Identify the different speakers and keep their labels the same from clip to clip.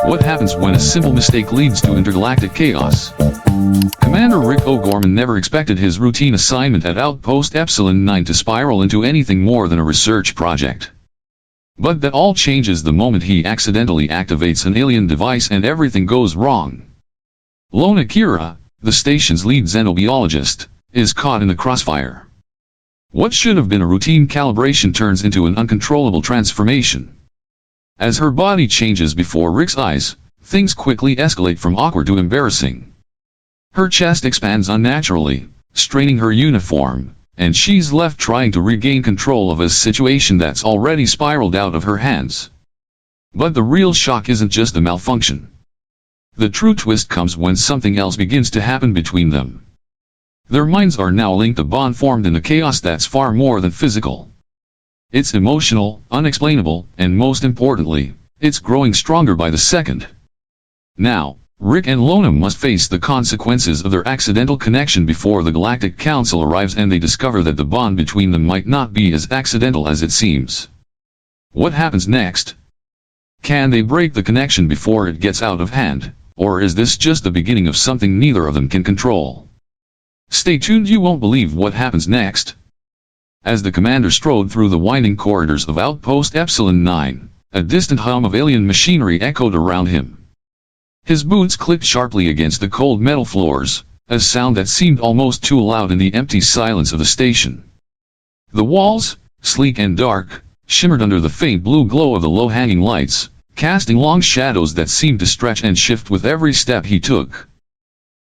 Speaker 1: What happens when a simple mistake leads to intergalactic chaos? Commander Rick O'Gorman never expected his routine assignment at Outpost Epsilon 9 to spiral into anything more than a research project. But that all changes the moment he accidentally activates an alien device and everything goes wrong. Lona Kira, the station's lead xenobiologist, is caught in the crossfire. What should have been a routine calibration turns into an uncontrollable transformation. As her body changes before Rick's eyes, things quickly escalate from awkward to embarrassing. Her chest expands unnaturally, straining her uniform, and she's left trying to regain control of a situation that's already spiraled out of her hands. But the real shock isn't just a malfunction. The true twist comes when something else begins to happen between them. Their minds are now linked, a bond formed in the chaos that's far more than physical. It's emotional, unexplainable, and most importantly, it's growing stronger by the second. Now, Rick and Lona must face the consequences of their accidental connection before the Galactic Council arrives and they discover that the bond between them might not be as accidental as it seems. What happens next? Can they break the connection before it gets out of hand, or is this just the beginning of something neither of them can control? Stay tuned, you won't believe what happens next. As the commander strode through the winding corridors of Outpost Epsilon 9, a distant hum of alien machinery echoed around him. His boots clicked sharply against the cold metal floors, a sound that seemed almost too loud in the empty silence of the station. The walls, sleek and dark, shimmered under the faint blue glow of the low-hanging lights, casting long shadows that seemed to stretch and shift with every step he took.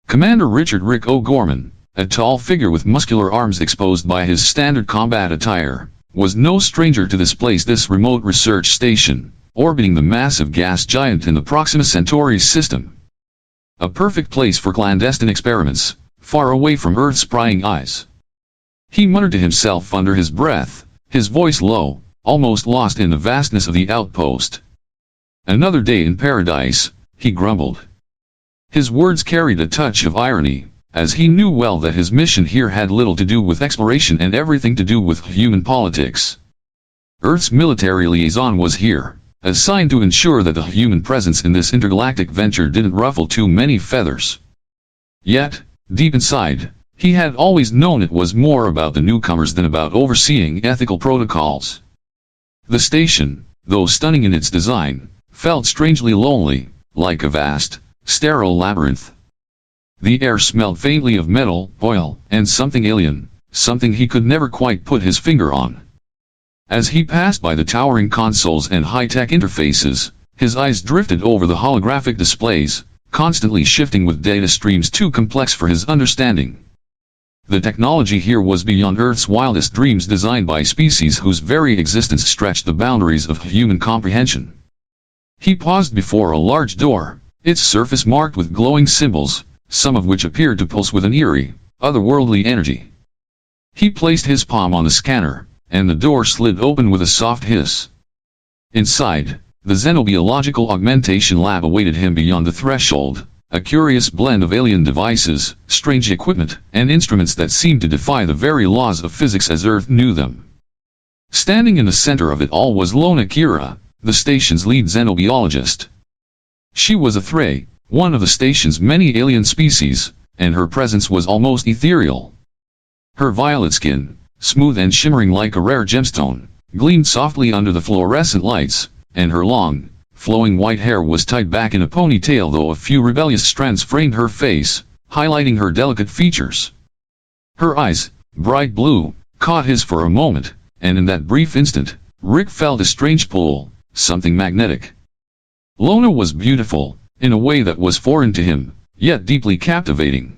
Speaker 1: Commander Richard Rick O'Gorman, a tall figure with muscular arms exposed by his standard combat attire, was no stranger to this place, this remote research station, orbiting the massive gas giant in the Proxima Centauri system. A perfect place for clandestine experiments, far away from Earth's prying eyes. He muttered to himself under his breath, his voice low, almost lost in the vastness of the outpost. Another day in paradise, he grumbled. His words carried a touch of irony, as he knew well that his mission here had little to do with exploration and everything to do with human politics. Earth's military liaison was here, assigned to ensure that the human presence in this intergalactic venture didn't ruffle too many feathers. Yet, deep inside, he had always known it was more about the newcomers than about overseeing ethical protocols. The station, though stunning in its design, felt strangely lonely, like a vast, sterile labyrinth. The air smelled faintly of metal, oil, and something alien, something he could never quite put his finger on. As he passed by the towering consoles and high-tech interfaces, his eyes drifted over the holographic displays, constantly shifting with data streams too complex for his understanding. The technology here was beyond Earth's wildest dreams, designed by species whose very existence stretched the boundaries of human comprehension. He paused before a large door, its surface marked with glowing symbols, some of which appeared to pulse with an eerie, otherworldly energy. He placed his palm on the scanner, and the door slid open with a soft hiss. Inside, the xenobiological augmentation lab awaited him beyond the threshold, a curious blend of alien devices, strange equipment, and instruments that seemed to defy the very laws of physics as Earth knew them. Standing in the center of it all was Lona Kira, the station's lead xenobiologist. She was a Threy, one of the station's many alien species, and her presence was almost ethereal. Her violet skin, smooth and shimmering like a rare gemstone, gleamed softly under the fluorescent lights, and her long, flowing white hair was tied back in a ponytail, though a few rebellious strands framed her face, highlighting her delicate features. Her eyes, bright blue, caught his for a moment, and in that brief instant, Rick felt a strange pull, something magnetic. Lona was beautiful, in a way that was foreign to him, yet deeply captivating.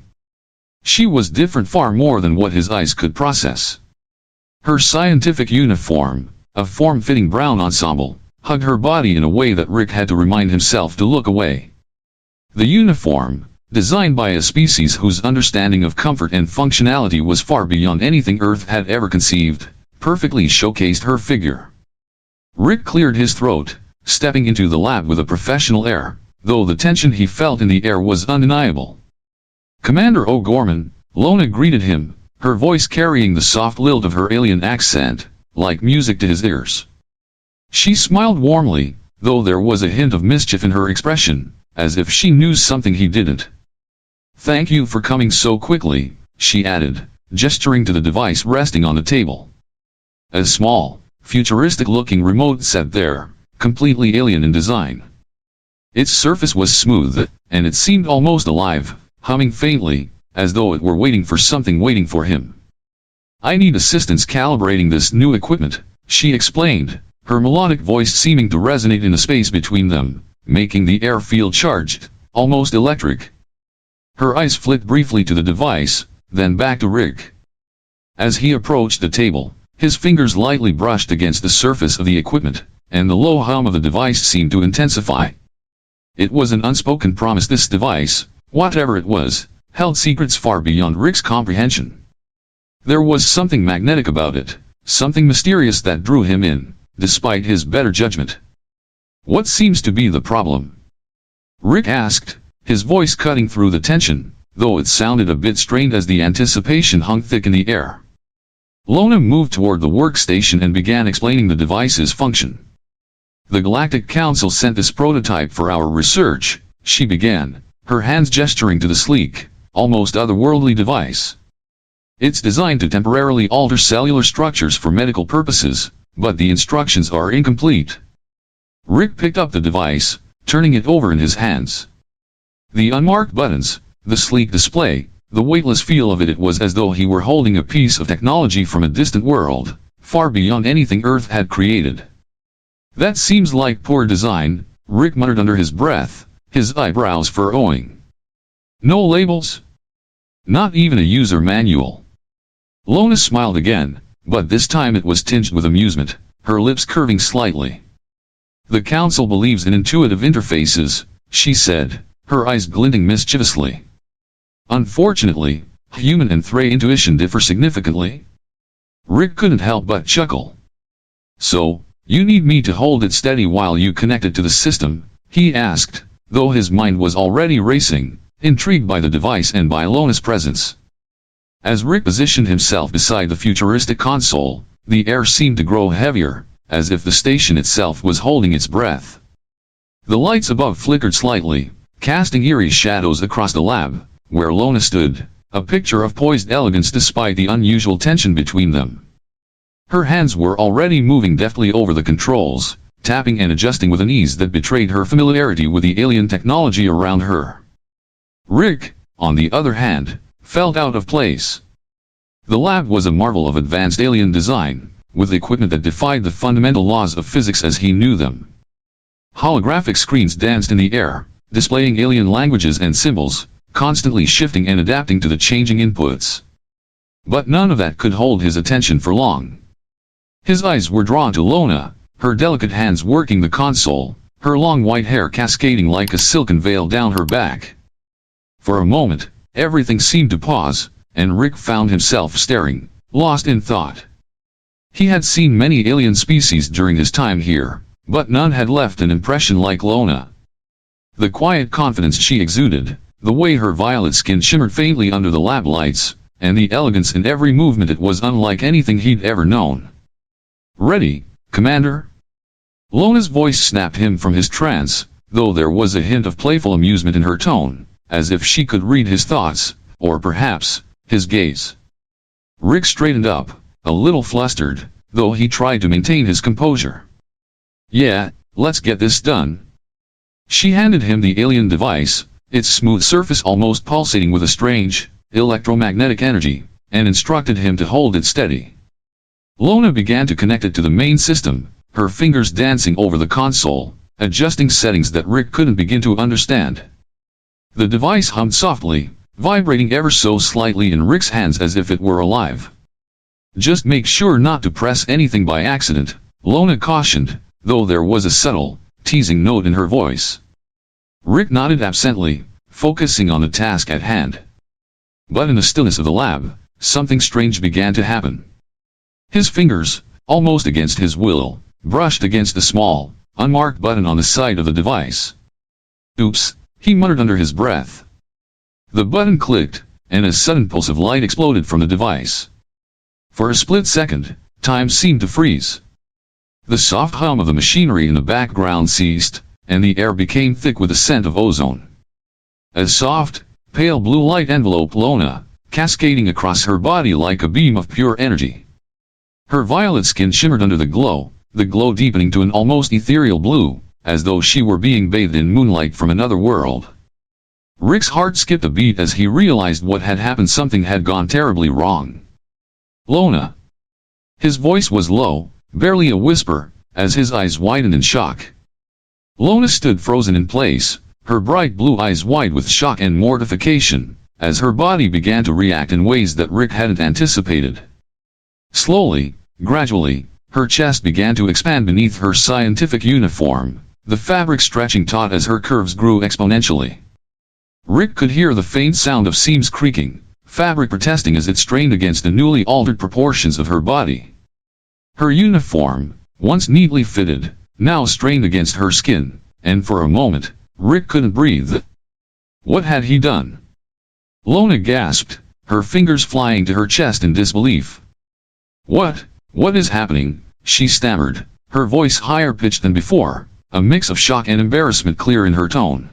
Speaker 1: She was different, far more than what his eyes could process. Her scientific uniform, a form-fitting brown ensemble, hugged her body in a way that Rick had to remind himself to look away. The uniform, designed by a species whose understanding of comfort and functionality was far beyond anything Earth had ever conceived, perfectly showcased her figure. Rick cleared his throat, stepping into the lab with a professional air, though the tension he felt in the air was undeniable. "Commander O'Gorman," Lona greeted him, her voice carrying the soft lilt of her alien accent, like music to his ears. She smiled warmly, though there was a hint of mischief in her expression, as if she knew something he didn't. "Thank you for coming so quickly," she added, gesturing to the device resting on the table. A small, futuristic-looking remote sat there, completely alien in design. Its surface was smooth, and it seemed almost alive, humming faintly, as though it were waiting for something waiting for him. "I need assistance calibrating this new equipment," she explained, her melodic voice seeming to resonate in the space between them, making the air feel charged, almost electric. Her eyes flicked briefly to the device, then back to Rick. As he approached the table, his fingers lightly brushed against the surface of the equipment, and the low hum of the device seemed to intensify. It was an unspoken promise this device, whatever it was, held secrets far beyond Rick's comprehension. There was something magnetic about it, something mysterious that drew him in, despite his better judgment. "What seems to be the problem?" Rick asked, his voice cutting through the tension, though it sounded a bit strained as the anticipation hung thick in the air. Lona moved toward the workstation and began explaining the device's function. "The Galactic Council sent this prototype for our research," she began, her hands gesturing to the sleek, almost otherworldly device. "It's designed to temporarily alter cellular structures for medical purposes, but the instructions are incomplete." Rick picked up the device, turning it over in his hands. The unmarked buttons, the sleek display, the weightless feel of it was as though he were holding a piece of technology from a distant world, far beyond anything Earth had created. "That seems like poor design," Rick muttered under his breath, his eyebrows furrowing. "No labels? Not even a user manual?" Lona smiled again, but this time it was tinged with amusement, her lips curving slightly. "The Council believes in intuitive interfaces," she said, her eyes glinting mischievously. "Unfortunately, human and Thray intuition differ significantly." Rick couldn't help but chuckle. "So, you need me to hold it steady while you connect it to the system?" he asked, though his mind was already racing, intrigued by the device and by Lona's presence. As Rick positioned himself beside the futuristic console, the air seemed to grow heavier, as if the station itself was holding its breath. The lights above flickered slightly, casting eerie shadows across the lab, where Lona stood, a picture of poised elegance despite the unusual tension between them. Her hands were already moving deftly over the controls, tapping and adjusting with an ease that betrayed her familiarity with the alien technology around her. Rick, on the other hand, felt out of place. The lab was a marvel of advanced alien design, with equipment that defied the fundamental laws of physics as he knew them. Holographic screens danced in the air, displaying alien languages and symbols, constantly shifting and adapting to the changing inputs. But none of that could hold his attention for long. His eyes were drawn to Lona, her delicate hands working the console, her long white hair cascading like a silken veil down her back. For a moment, everything seemed to pause, and Rick found himself staring, lost in thought. He had seen many alien species during his time here, but none had left an impression like Lona. The quiet confidence she exuded, the way her violet skin shimmered faintly under the lab lights, and the elegance in every movement, it was unlike anything he'd ever known. "Ready, Commander?" Lona's voice snapped him from his trance, though there was a hint of playful amusement in her tone, as if she could read his thoughts, or perhaps, his gaze. Rick straightened up, a little flustered, though he tried to maintain his composure. "Yeah, let's get this done." She handed him the alien device, its smooth surface almost pulsating with a strange, electromagnetic energy, and instructed him to hold it steady. Lona began to connect it to the main system, her fingers dancing over the console, adjusting settings that Rick couldn't begin to understand. The device hummed softly, vibrating ever so slightly in Rick's hands as if it were alive. "Just make sure not to press anything by accident," Lona cautioned, though there was a subtle, teasing note in her voice. Rick nodded absently, focusing on the task at hand. But in the stillness of the lab, something strange began to happen. His fingers, almost against his will, brushed against the small, unmarked button on the side of the device. "Oops," he muttered under his breath. The button clicked, and a sudden pulse of light exploded from the device. For a split second, time seemed to freeze. The soft hum of the machinery in the background ceased, and the air became thick with the scent of ozone. A soft, pale blue light enveloped Lona, cascading across her body like a beam of pure energy. Her violet skin shimmered under the glow deepening to an almost ethereal blue, as though she were being bathed in moonlight from another world. Rick's heart skipped a beat as he realized what had happened. Something had gone terribly wrong. Lona. His voice was low, barely a whisper, as his eyes widened in shock. Lona stood frozen in place, her bright blue eyes wide with shock and mortification, as her body began to react in ways that Rick hadn't anticipated. Slowly, gradually, her chest began to expand beneath her scientific uniform, the fabric stretching taut as her curves grew exponentially. Rick could hear the faint sound of seams creaking, fabric protesting as it strained against the newly altered proportions of her body. Her uniform, once neatly fitted, now strained against her skin, and for a moment, Rick couldn't breathe. What had he done? Lona gasped, her fingers flying to her chest in disbelief. What is happening? She stammered, her voice higher pitched than before, a mix of shock and embarrassment clear in her tone.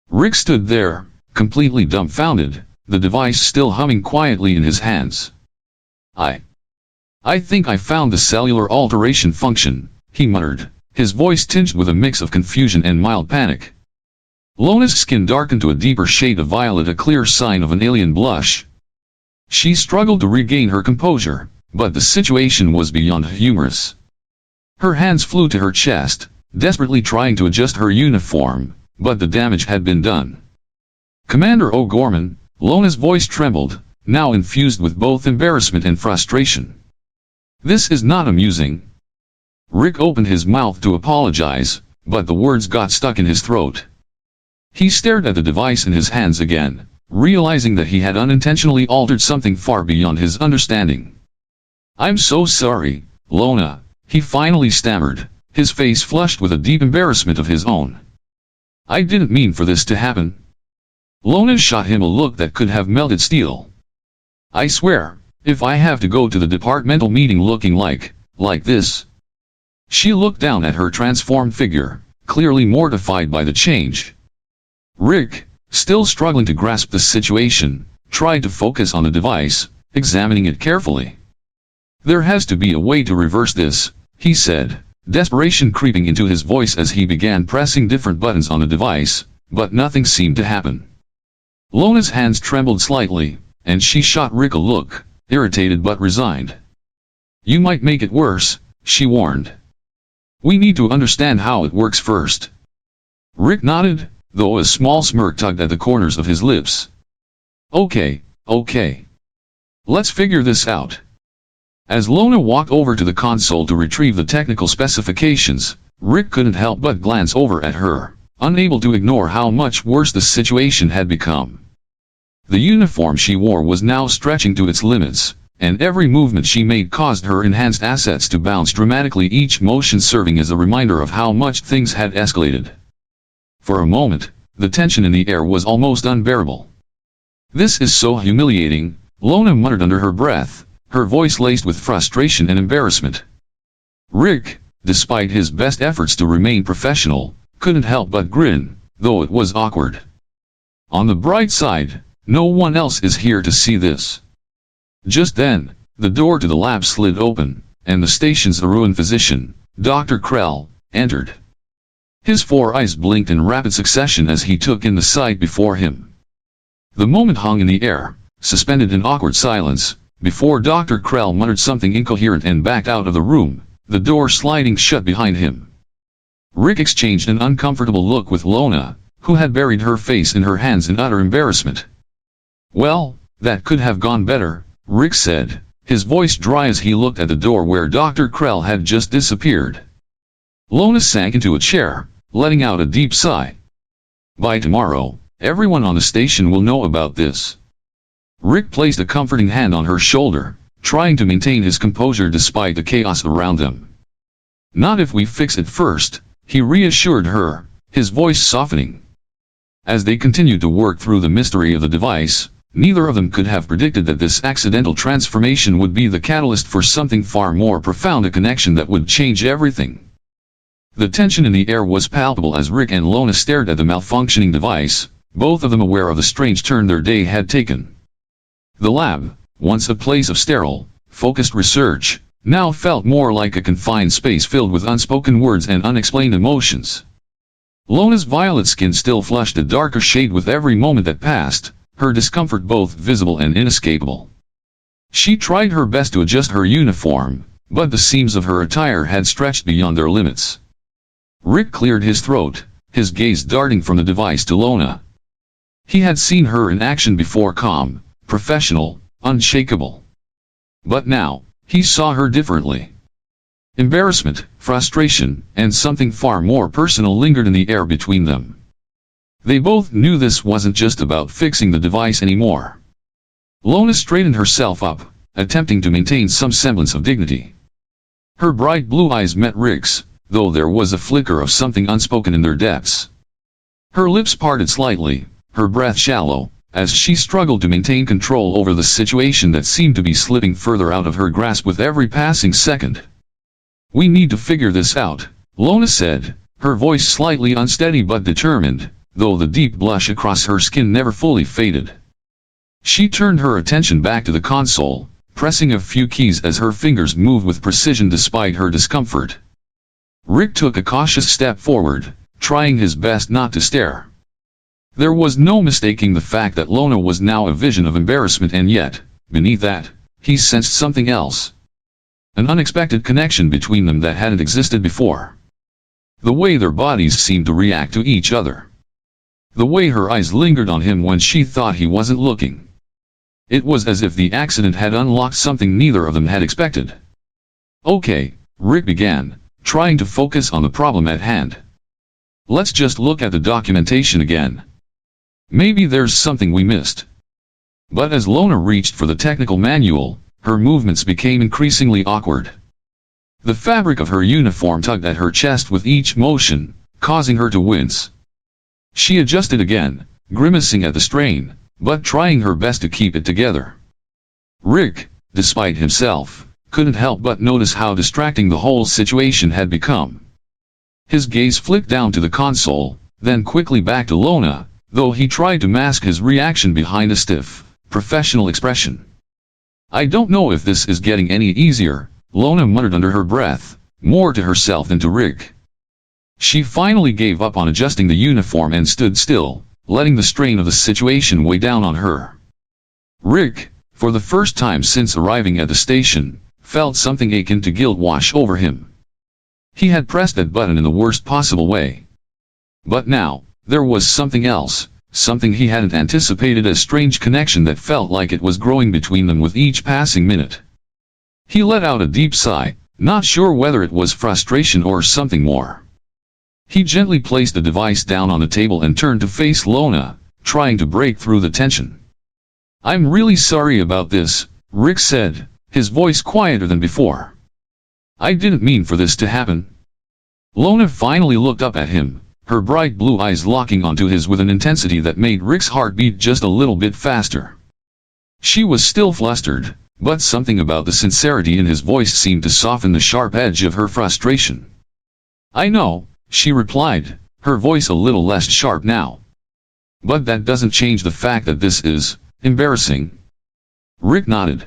Speaker 1: Rick stood there, completely dumbfounded, the device still humming quietly in his hands. I think I found the cellular alteration function, he muttered, his voice tinged with a mix of confusion and mild panic. Lona's skin darkened to a deeper shade of violet, a clear sign of an alien blush. She struggled to regain her composure, but the situation was beyond humorous. Her hands flew to her chest, desperately trying to adjust her uniform, but the damage had been done. Commander O'Gorman, Lona's voice trembled, now infused with both embarrassment and frustration. This is not amusing. Rick opened his mouth to apologize, but the words got stuck in his throat. He stared at the device in his hands again, realizing that he had unintentionally altered something far beyond his understanding. I'm so sorry, Lona, he finally stammered, his face flushed with a deep embarrassment of his own. I didn't mean for this to happen. Lona shot him a look that could have melted steel. I swear, if I have to go to the departmental meeting looking like this. She looked down at her transformed figure, clearly mortified by the change. Rick, still struggling to grasp the situation, tried to focus on the device, examining it carefully. There has to be a way to reverse this, he said, desperation creeping into his voice as he began pressing different buttons on the device, but nothing seemed to happen. Lona's hands trembled slightly, and she shot Rick a look, irritated but resigned. You might make it worse, she warned. We need to understand how it works first. Rick nodded, though a small smirk tugged at the corners of his lips. Okay. Let's figure this out. As Lona walked over to the console to retrieve the technical specifications, Rick couldn't help but glance over at her, unable to ignore how much worse the situation had become. The uniform she wore was now stretching to its limits, and every movement she made caused her enhanced assets to bounce dramatically, each motion serving as a reminder of how much things had escalated. For a moment, the tension in the air was almost unbearable. This is so humiliating, Lona muttered under her breath, her voice laced with frustration and embarrassment. Rick, despite his best efforts to remain professional, couldn't help but grin, though it was awkward. On the bright side, no one else is here to see this. Just then, the door to the lab slid open, and the station's Aruan physician, Dr. Krell, entered. His 4 eyes blinked in rapid succession as he took in the sight before him. The moment hung in the air, suspended in awkward silence, before Dr. Krell muttered something incoherent and backed out of the room, the door sliding shut behind him. Rick exchanged an uncomfortable look with Lona, who had buried her face in her hands in utter embarrassment. Well, that could have gone better, Rick said, his voice dry as he looked at the door where Dr. Krell had just disappeared. Lona sank into a chair, letting out a deep sigh. By tomorrow, everyone on the station will know about this. Rick placed a comforting hand on her shoulder, trying to maintain his composure despite the chaos around them. Not if we fix it first, he reassured her, his voice softening. As they continued to work through the mystery of the device, neither of them could have predicted that this accidental transformation would be the catalyst for something far more profound, a connection that would change everything. The tension in the air was palpable as Rick and Lona stared at the malfunctioning device, both of them aware of the strange turn their day had taken. The lab, once a place of sterile, focused research, now felt more like a confined space filled with unspoken words and unexplained emotions. Lona's violet skin still flushed a darker shade with every moment that passed, her discomfort both visible and inescapable. She tried her best to adjust her uniform, but the seams of her attire had stretched beyond their limits. Rick cleared his throat, his gaze darting from the device to Lona. He had seen her in action before, calm, professional, unshakable. But now, he saw her differently. Embarrassment, frustration, and something far more personal lingered in the air between them. They both knew this wasn't just about fixing the device anymore. Lona straightened herself up, attempting to maintain some semblance of dignity. Her bright blue eyes met Rick's, though there was a flicker of something unspoken in their depths. Her lips parted slightly, her breath shallow, as she struggled to maintain control over the situation that seemed to be slipping further out of her grasp with every passing second. "We need to figure this out," Lona said, her voice slightly unsteady but determined, though the deep blush across her skin never fully faded. She turned her attention back to the console, pressing a few keys as her fingers moved with precision despite her discomfort. Rick took a cautious step forward, trying his best not to stare. There was no mistaking the fact that Lona was now a vision of embarrassment, and yet, beneath that, he sensed something else. An unexpected connection between them that hadn't existed before. The way their bodies seemed to react to each other. The way her eyes lingered on him when she thought he wasn't looking. It was as if the accident had unlocked something neither of them had expected. "Okay," Rick began, trying to focus on the problem at hand. "Let's just look at the documentation again. Maybe there's something we missed." But as Lona reached for the technical manual, her movements became increasingly awkward. The fabric of her uniform tugged at her chest with each motion, causing her to wince. She adjusted again, grimacing at the strain, but trying her best to keep it together. Rick, despite himself, couldn't help but notice how distracting the whole situation had become. His gaze flicked down to the console, then quickly back to Lona, though he tried to mask his reaction behind a stiff, professional expression. "I don't know if this is getting any easier," Lona muttered under her breath, more to herself than to Rick. She finally gave up on adjusting the uniform and stood still, letting the strain of the situation weigh down on her. Rick, for the first time since arriving at the station, felt something akin to guilt wash over him. He had pressed that button in the worst possible way. But now, there was something else, something he hadn't anticipated, a strange connection that felt like it was growing between them with each passing minute. He let out a deep sigh, not sure whether it was frustration or something more. He gently placed the device down on the table and turned to face Lona, trying to break through the tension. "I'm really sorry about this," Rick said, his voice quieter than before. "I didn't mean for this to happen." Lona finally looked up at him, her bright blue eyes locking onto his with an intensity that made Rick's heart beat just a little bit faster. She was still flustered, but something about the sincerity in his voice seemed to soften the sharp edge of her frustration. "I know," she replied, her voice a little less sharp now. "But that doesn't change the fact that this is embarrassing." Rick nodded.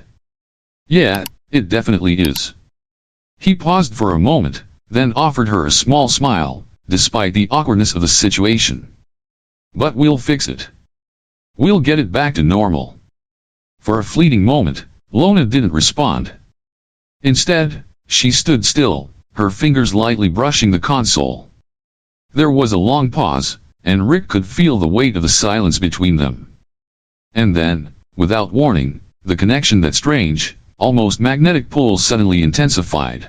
Speaker 1: "Yeah, it definitely is." He paused for a moment, then offered her a small smile, despite the awkwardness of the situation. "But we'll fix it. We'll get it back to normal." For a fleeting moment, Lona didn't respond. Instead, she stood still, her fingers lightly brushing the console. There was a long pause, and Rick could feel the weight of the silence between them. And then, without warning, the connection, that strange, almost magnetic pull, suddenly intensified.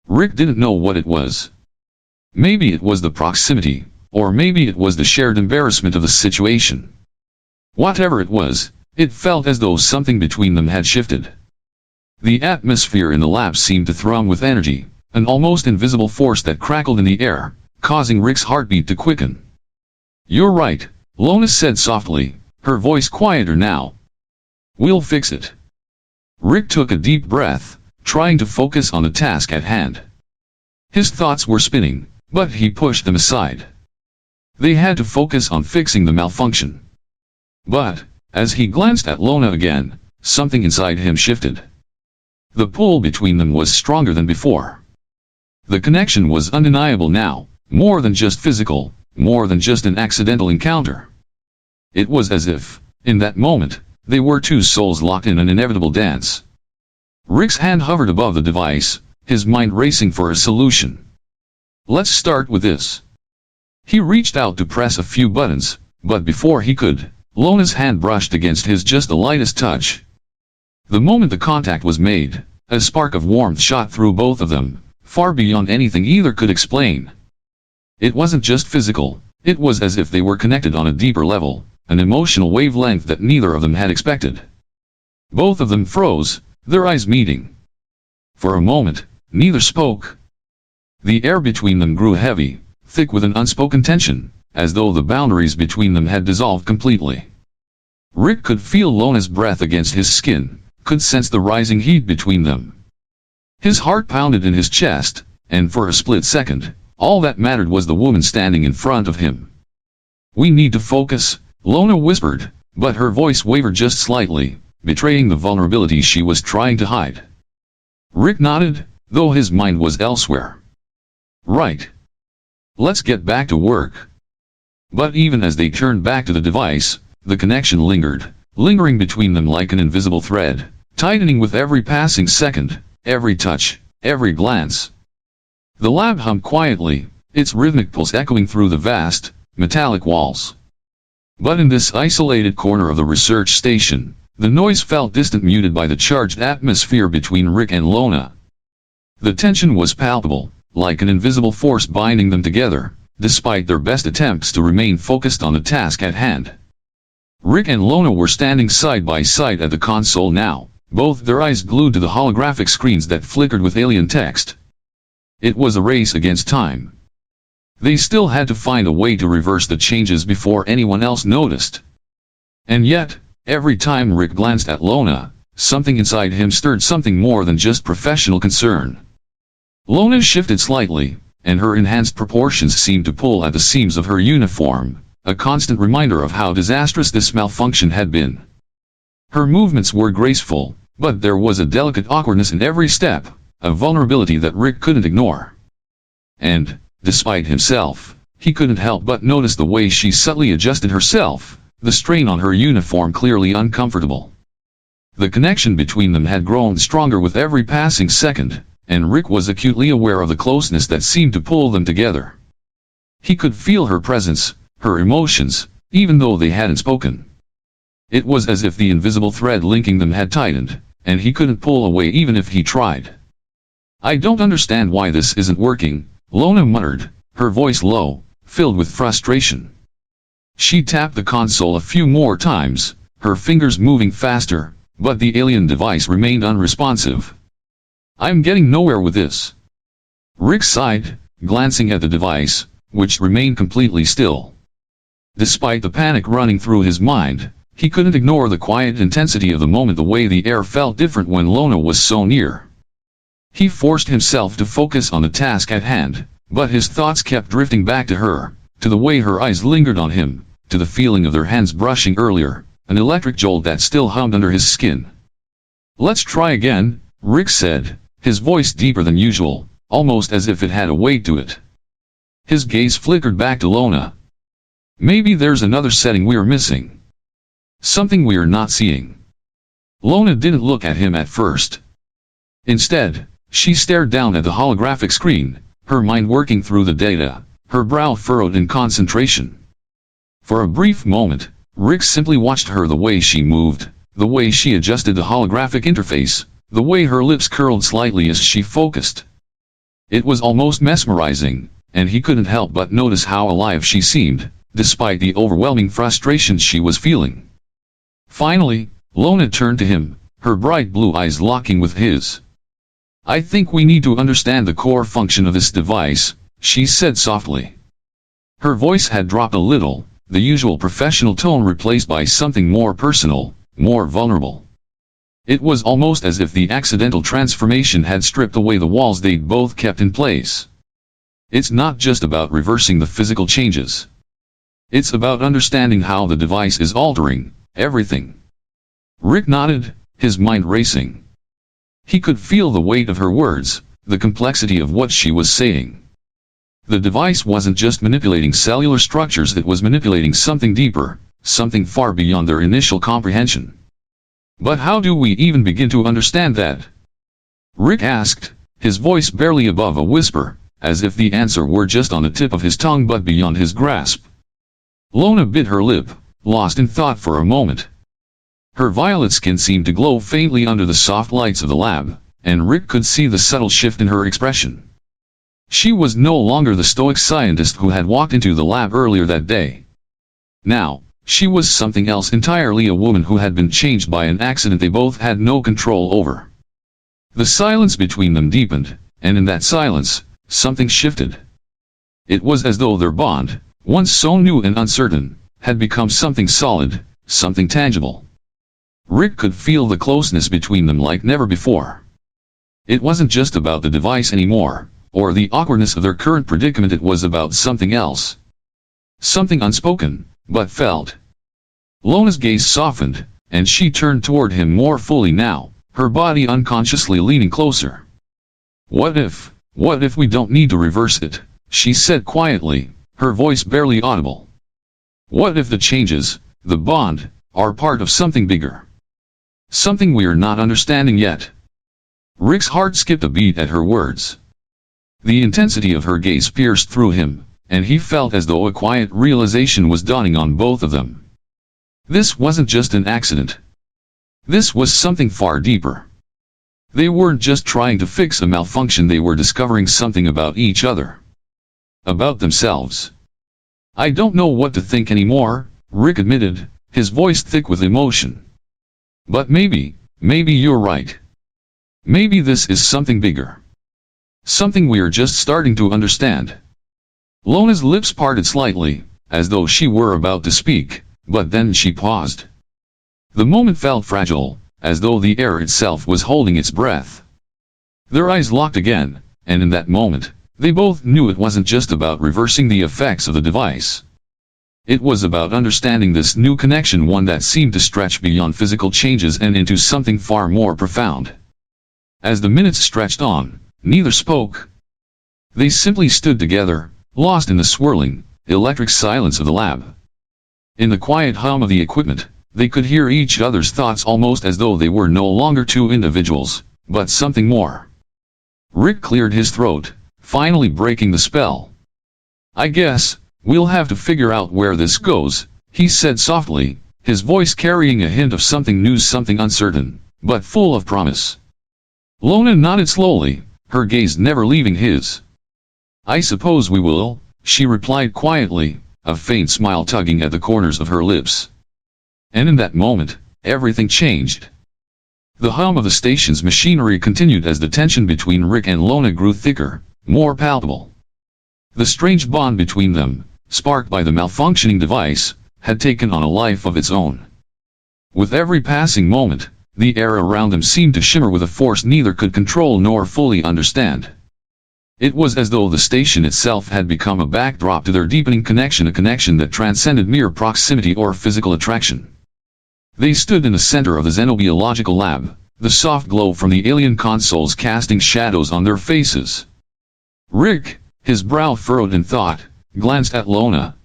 Speaker 1: Rick didn't know what it was. Maybe it was the proximity, or maybe it was the shared embarrassment of the situation. Whatever it was, it felt as though something between them had shifted. The atmosphere in the lab seemed to thrum with energy, an almost invisible force that crackled in the air, causing Rick's heartbeat to quicken. "You're right," Lona said softly, her voice quieter now. "We'll fix it." Rick took a deep breath, trying to focus on the task at hand. His thoughts were spinning, but he pushed them aside. They had to focus on fixing the malfunction. But, as he glanced at Lona again, something inside him shifted. The pull between them was stronger than before. The connection was undeniable now, more than just physical, more than just an accidental encounter. It was as if, in that moment, they were two souls locked in an inevitable dance. Rick's hand hovered above the device, his mind racing for a solution. "Let's start with this." He reached out to press a few buttons, but before he could, Lona's hand brushed against his just the lightest touch. The moment the contact was made, a spark of warmth shot through both of them, far beyond anything either could explain. It wasn't just physical, it was as if they were connected on a deeper level, an emotional wavelength that neither of them had expected. Both of them froze, their eyes meeting. For a moment, neither spoke. The air between them grew heavy, thick with an unspoken tension, as though the boundaries between them had dissolved completely. Rick could feel Lona's breath against his skin, could sense the rising heat between them. His heart pounded in his chest, and for a split second, all that mattered was the woman standing in front of him. "We need to focus," Lona whispered, but her voice wavered just slightly, betraying the vulnerability she was trying to hide. Rick nodded, though his mind was elsewhere. "Right. Let's get back to work." But even as they turned back to the device, the connection lingered, lingering between them like an invisible thread, tightening with every passing second, every touch, every glance. The lab hummed quietly, its rhythmic pulse echoing through the vast, metallic walls. But in this isolated corner of the research station, the noise felt distant, muted by the charged atmosphere between Rick and Lona. The tension was palpable, like an invisible force binding them together, despite their best attempts to remain focused on the task at hand. Rick and Lona were standing side by side at the console now, both their eyes glued to the holographic screens that flickered with alien text. It was a race against time. They still had to find a way to reverse the changes before anyone else noticed. And yet, every time Rick glanced at Lona, something inside him stirred, something more than just professional concern. Lona shifted slightly, and her enhanced proportions seemed to pull at the seams of her uniform, a constant reminder of how disastrous this malfunction had been. Her movements were graceful, but there was a delicate awkwardness in every step, a vulnerability that Rick couldn't ignore. And, despite himself, he couldn't help but notice the way she subtly adjusted herself, the strain on her uniform clearly uncomfortable. The connection between them had grown stronger with every passing second, and Rick was acutely aware of the closeness that seemed to pull them together. He could feel her presence, her emotions, even though they hadn't spoken. It was as if the invisible thread linking them had tightened, and he couldn't pull away even if he tried. "I don't understand why this isn't working," Lona muttered, her voice low, filled with frustration. She tapped the console a few more times, her fingers moving faster, but the alien device remained unresponsive. "I'm getting nowhere with this." Rick sighed, glancing at the device, which remained completely still. Despite the panic running through his mind, he couldn't ignore the quiet intensity of the moment, the way the air felt different when Lona was so near. He forced himself to focus on the task at hand, but his thoughts kept drifting back to her, to the way her eyes lingered on him, to the feeling of their hands brushing earlier, an electric jolt that still hummed under his skin. "Let's try again," Rick said, his voice deeper than usual, almost as if it had a weight to it. His gaze flickered back to Lona. "Maybe there's another setting we're missing. Something we're not seeing." Lona didn't look at him at first. Instead, she stared down at the holographic screen, her mind working through the data, her brow furrowed in concentration. For a brief moment, Rick simply watched her, the way she moved, the way she adjusted the holographic interface, the way her lips curled slightly as she focused. It was almost mesmerizing, and he couldn't help but notice how alive she seemed, despite the overwhelming frustration she was feeling. Finally, Lona turned to him, her bright blue eyes locking with his. "I think we need to understand the core function of this device," she said softly. Her voice had dropped a little, the usual professional tone replaced by something more personal, more vulnerable. It was almost as if the accidental transformation had stripped away the walls they'd both kept in place. It's not just about reversing the physical changes. It's about understanding how the device is altering everything. Rick nodded, his mind racing. He could feel the weight of her words, the complexity of what she was saying. The device wasn't just manipulating cellular structures, it was manipulating something deeper, something far beyond their initial comprehension. But how do we even begin to understand that? Rick asked, his voice barely above a whisper, as if the answer were just on the tip of his tongue but beyond his grasp. Lona bit her lip, lost in thought for a moment. Her violet skin seemed to glow faintly under the soft lights of the lab, and Rick could see the subtle shift in her expression. She was no longer the stoic scientist who had walked into the lab earlier that day. Now, she was something else entirely, a woman who had been changed by an accident they both had no control over. The silence between them deepened, and in that silence, something shifted. It was as though their bond, once so new and uncertain, had become something solid, something tangible. Rick could feel the closeness between them like never before. It wasn't just about the device anymore, or the awkwardness of their current predicament, it was about something else. Something unspoken, but felt. Lona's gaze softened, and she turned toward him more fully now, her body unconsciously leaning closer. What if we don't need to reverse it?" she said quietly, her voice barely audible. "What if the changes, the bond, are part of something bigger? Something we're not understanding yet?" Rick's heart skipped a beat at her words. The intensity of her gaze pierced through him, and he felt as though a quiet realization was dawning on both of them. This wasn't just an accident. This was something far deeper. They weren't just trying to fix a malfunction, they were discovering something about each other. About themselves. "I don't know what to think anymore," Rick admitted, his voice thick with emotion. "But maybe you're right. Maybe this is something bigger. Something we're just starting to understand." Lona's lips parted slightly, as though she were about to speak, but then she paused. The moment felt fragile, as though the air itself was holding its breath. Their eyes locked again, and in that moment, they both knew it wasn't just about reversing the effects of the device. It was about understanding this new connection, one that seemed to stretch beyond physical changes and into something far more profound. As the minutes stretched on, neither spoke. They simply stood together, lost in the swirling, electric silence of the lab. In the quiet hum of the equipment, they could hear each other's thoughts almost as though they were no longer two individuals, but something more. Rick cleared his throat, finally breaking the spell. "I guess we'll have to figure out where this goes," he said softly, his voice carrying a hint of something new, something uncertain, but full of promise. Lona nodded slowly, her gaze never leaving his. "I suppose we will," she replied quietly, a faint smile tugging at the corners of her lips. And in that moment, everything changed. The hum of the station's machinery continued as the tension between Rick and Lona grew thicker, more palpable. The strange bond between them, sparked by the malfunctioning device, had taken on a life of its own. With every passing moment, the air around them seemed to shimmer with a force neither could control nor fully understand. It was as though the station itself had become a backdrop to their deepening connection, a connection that transcended mere proximity or physical attraction. They stood in the center of the xenobiological lab, the soft glow from the alien consoles casting shadows on their faces. Rick, his brow furrowed in thought, glanced at Lona.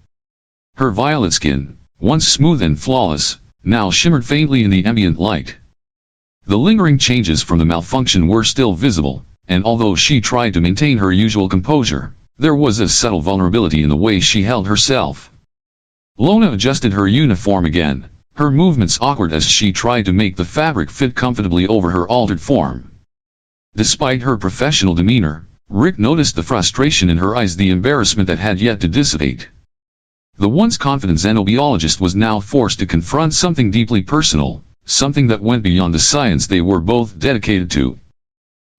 Speaker 1: Her violet skin, once smooth and flawless, now shimmered faintly in the ambient light. The lingering changes from the malfunction were still visible, and although she tried to maintain her usual composure, there was a subtle vulnerability in the way she held herself. Lona adjusted her uniform again, her movements awkward as she tried to make the fabric fit comfortably over her altered form. Despite her professional demeanor, Rick noticed the frustration in her eyes, the embarrassment that had yet to dissipate. The once confident xenobiologist was now forced to confront something deeply personal, something that went beyond the science they were both dedicated to.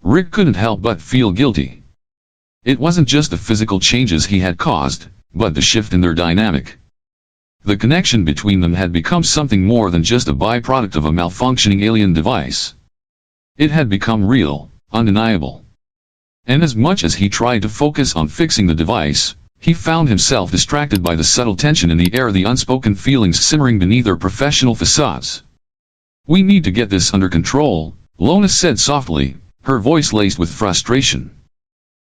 Speaker 1: Rick couldn't help but feel guilty. It wasn't just the physical changes he had caused, but the shift in their dynamic. The connection between them had become something more than just a byproduct of a malfunctioning alien device. It had become real, undeniable. And as much as he tried to focus on fixing the device, he found himself distracted by the subtle tension in the air, the unspoken feelings simmering beneath their professional facades. "We need to get this under control," Lona said softly, her voice laced with frustration.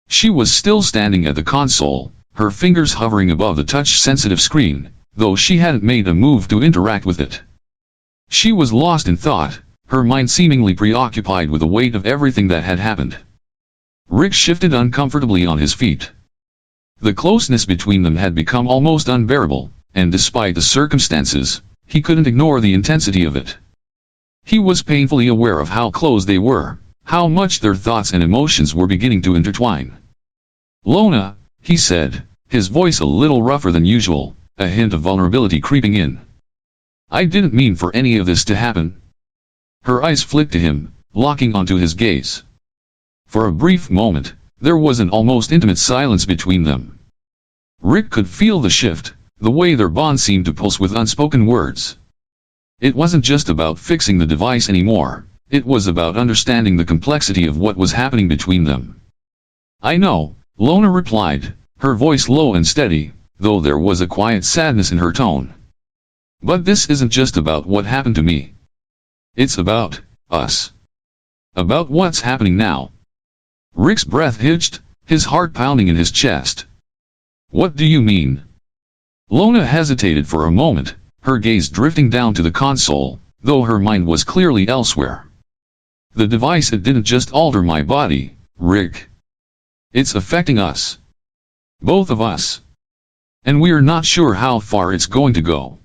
Speaker 1: She was still standing at the console, her fingers hovering above the touch-sensitive screen, though she hadn't made a move to interact with it. She was lost in thought, her mind seemingly preoccupied with the weight of everything that had happened. Rick shifted uncomfortably on his feet. The closeness between them had become almost unbearable, and despite the circumstances, he couldn't ignore the intensity of it. He was painfully aware of how close they were, how much their thoughts and emotions were beginning to intertwine. "Lona," he said, his voice a little rougher than usual, a hint of vulnerability creeping in. "I didn't mean for any of this to happen." Her eyes flicked to him, locking onto his gaze. For a brief moment, there was an almost intimate silence between them. Rick could feel the shift, the way their bond seemed to pulse with unspoken words. It wasn't just about fixing the device anymore, it was about understanding the complexity of what was happening between them. "I know," Lona replied, her voice low and steady, though there was a quiet sadness in her tone. "But this isn't just about what happened to me. It's about us. About what's happening now." Rick's breath hitched, his heart pounding in his chest. "What do you mean?" Lona hesitated for a moment, her gaze drifting down to the console, though her mind was clearly elsewhere. "The device, it didn't just alter my body, Rick. It's affecting us. Both of us. And we're not sure how far it's going to go."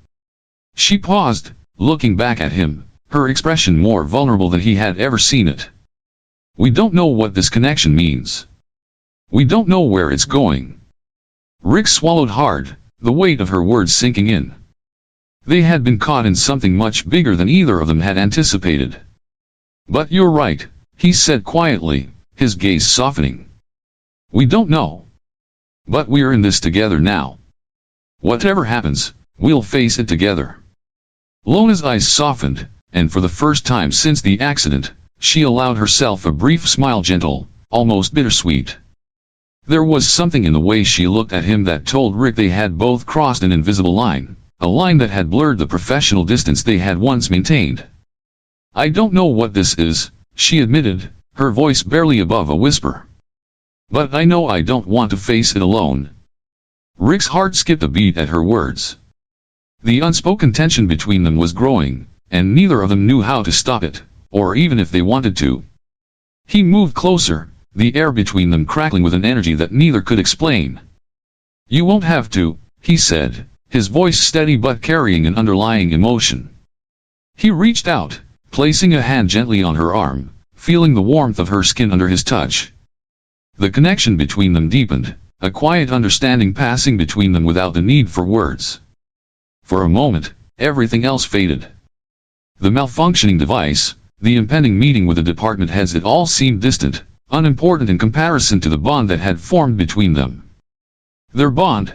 Speaker 1: She paused, looking back at him, her expression more vulnerable than he had ever seen it. "We don't know what this connection means. We don't know where it's going." Rick swallowed hard, the weight of her words sinking in. They had been caught in something much bigger than either of them had anticipated. "But you're right," he said quietly, his gaze softening. "We don't know. But we're in this together now. Whatever happens, we'll face it together." Lona's eyes softened, and for the first time since the accident, she allowed herself a brief smile, gentle, almost bittersweet. There was something in the way she looked at him that told Rick they had both crossed an invisible line, a line that had blurred the professional distance they had once maintained. "I don't know what this is," she admitted, her voice barely above a whisper. "But I know I don't want to face it alone." Rick's heart skipped a beat at her words. The unspoken tension between them was growing, and neither of them knew how to stop it, or even if they wanted to. He moved closer, the air between them crackling with an energy that neither could explain. "You won't have to," he said, his voice steady but carrying an underlying emotion. He reached out, placing a hand gently on her arm, feeling the warmth of her skin under his touch. The connection between them deepened, a quiet understanding passing between them without the need for words. For a moment, everything else faded. The malfunctioning device, the impending meeting with the department heads, it all seemed distant, unimportant in comparison to the bond that had formed between them. Their bond.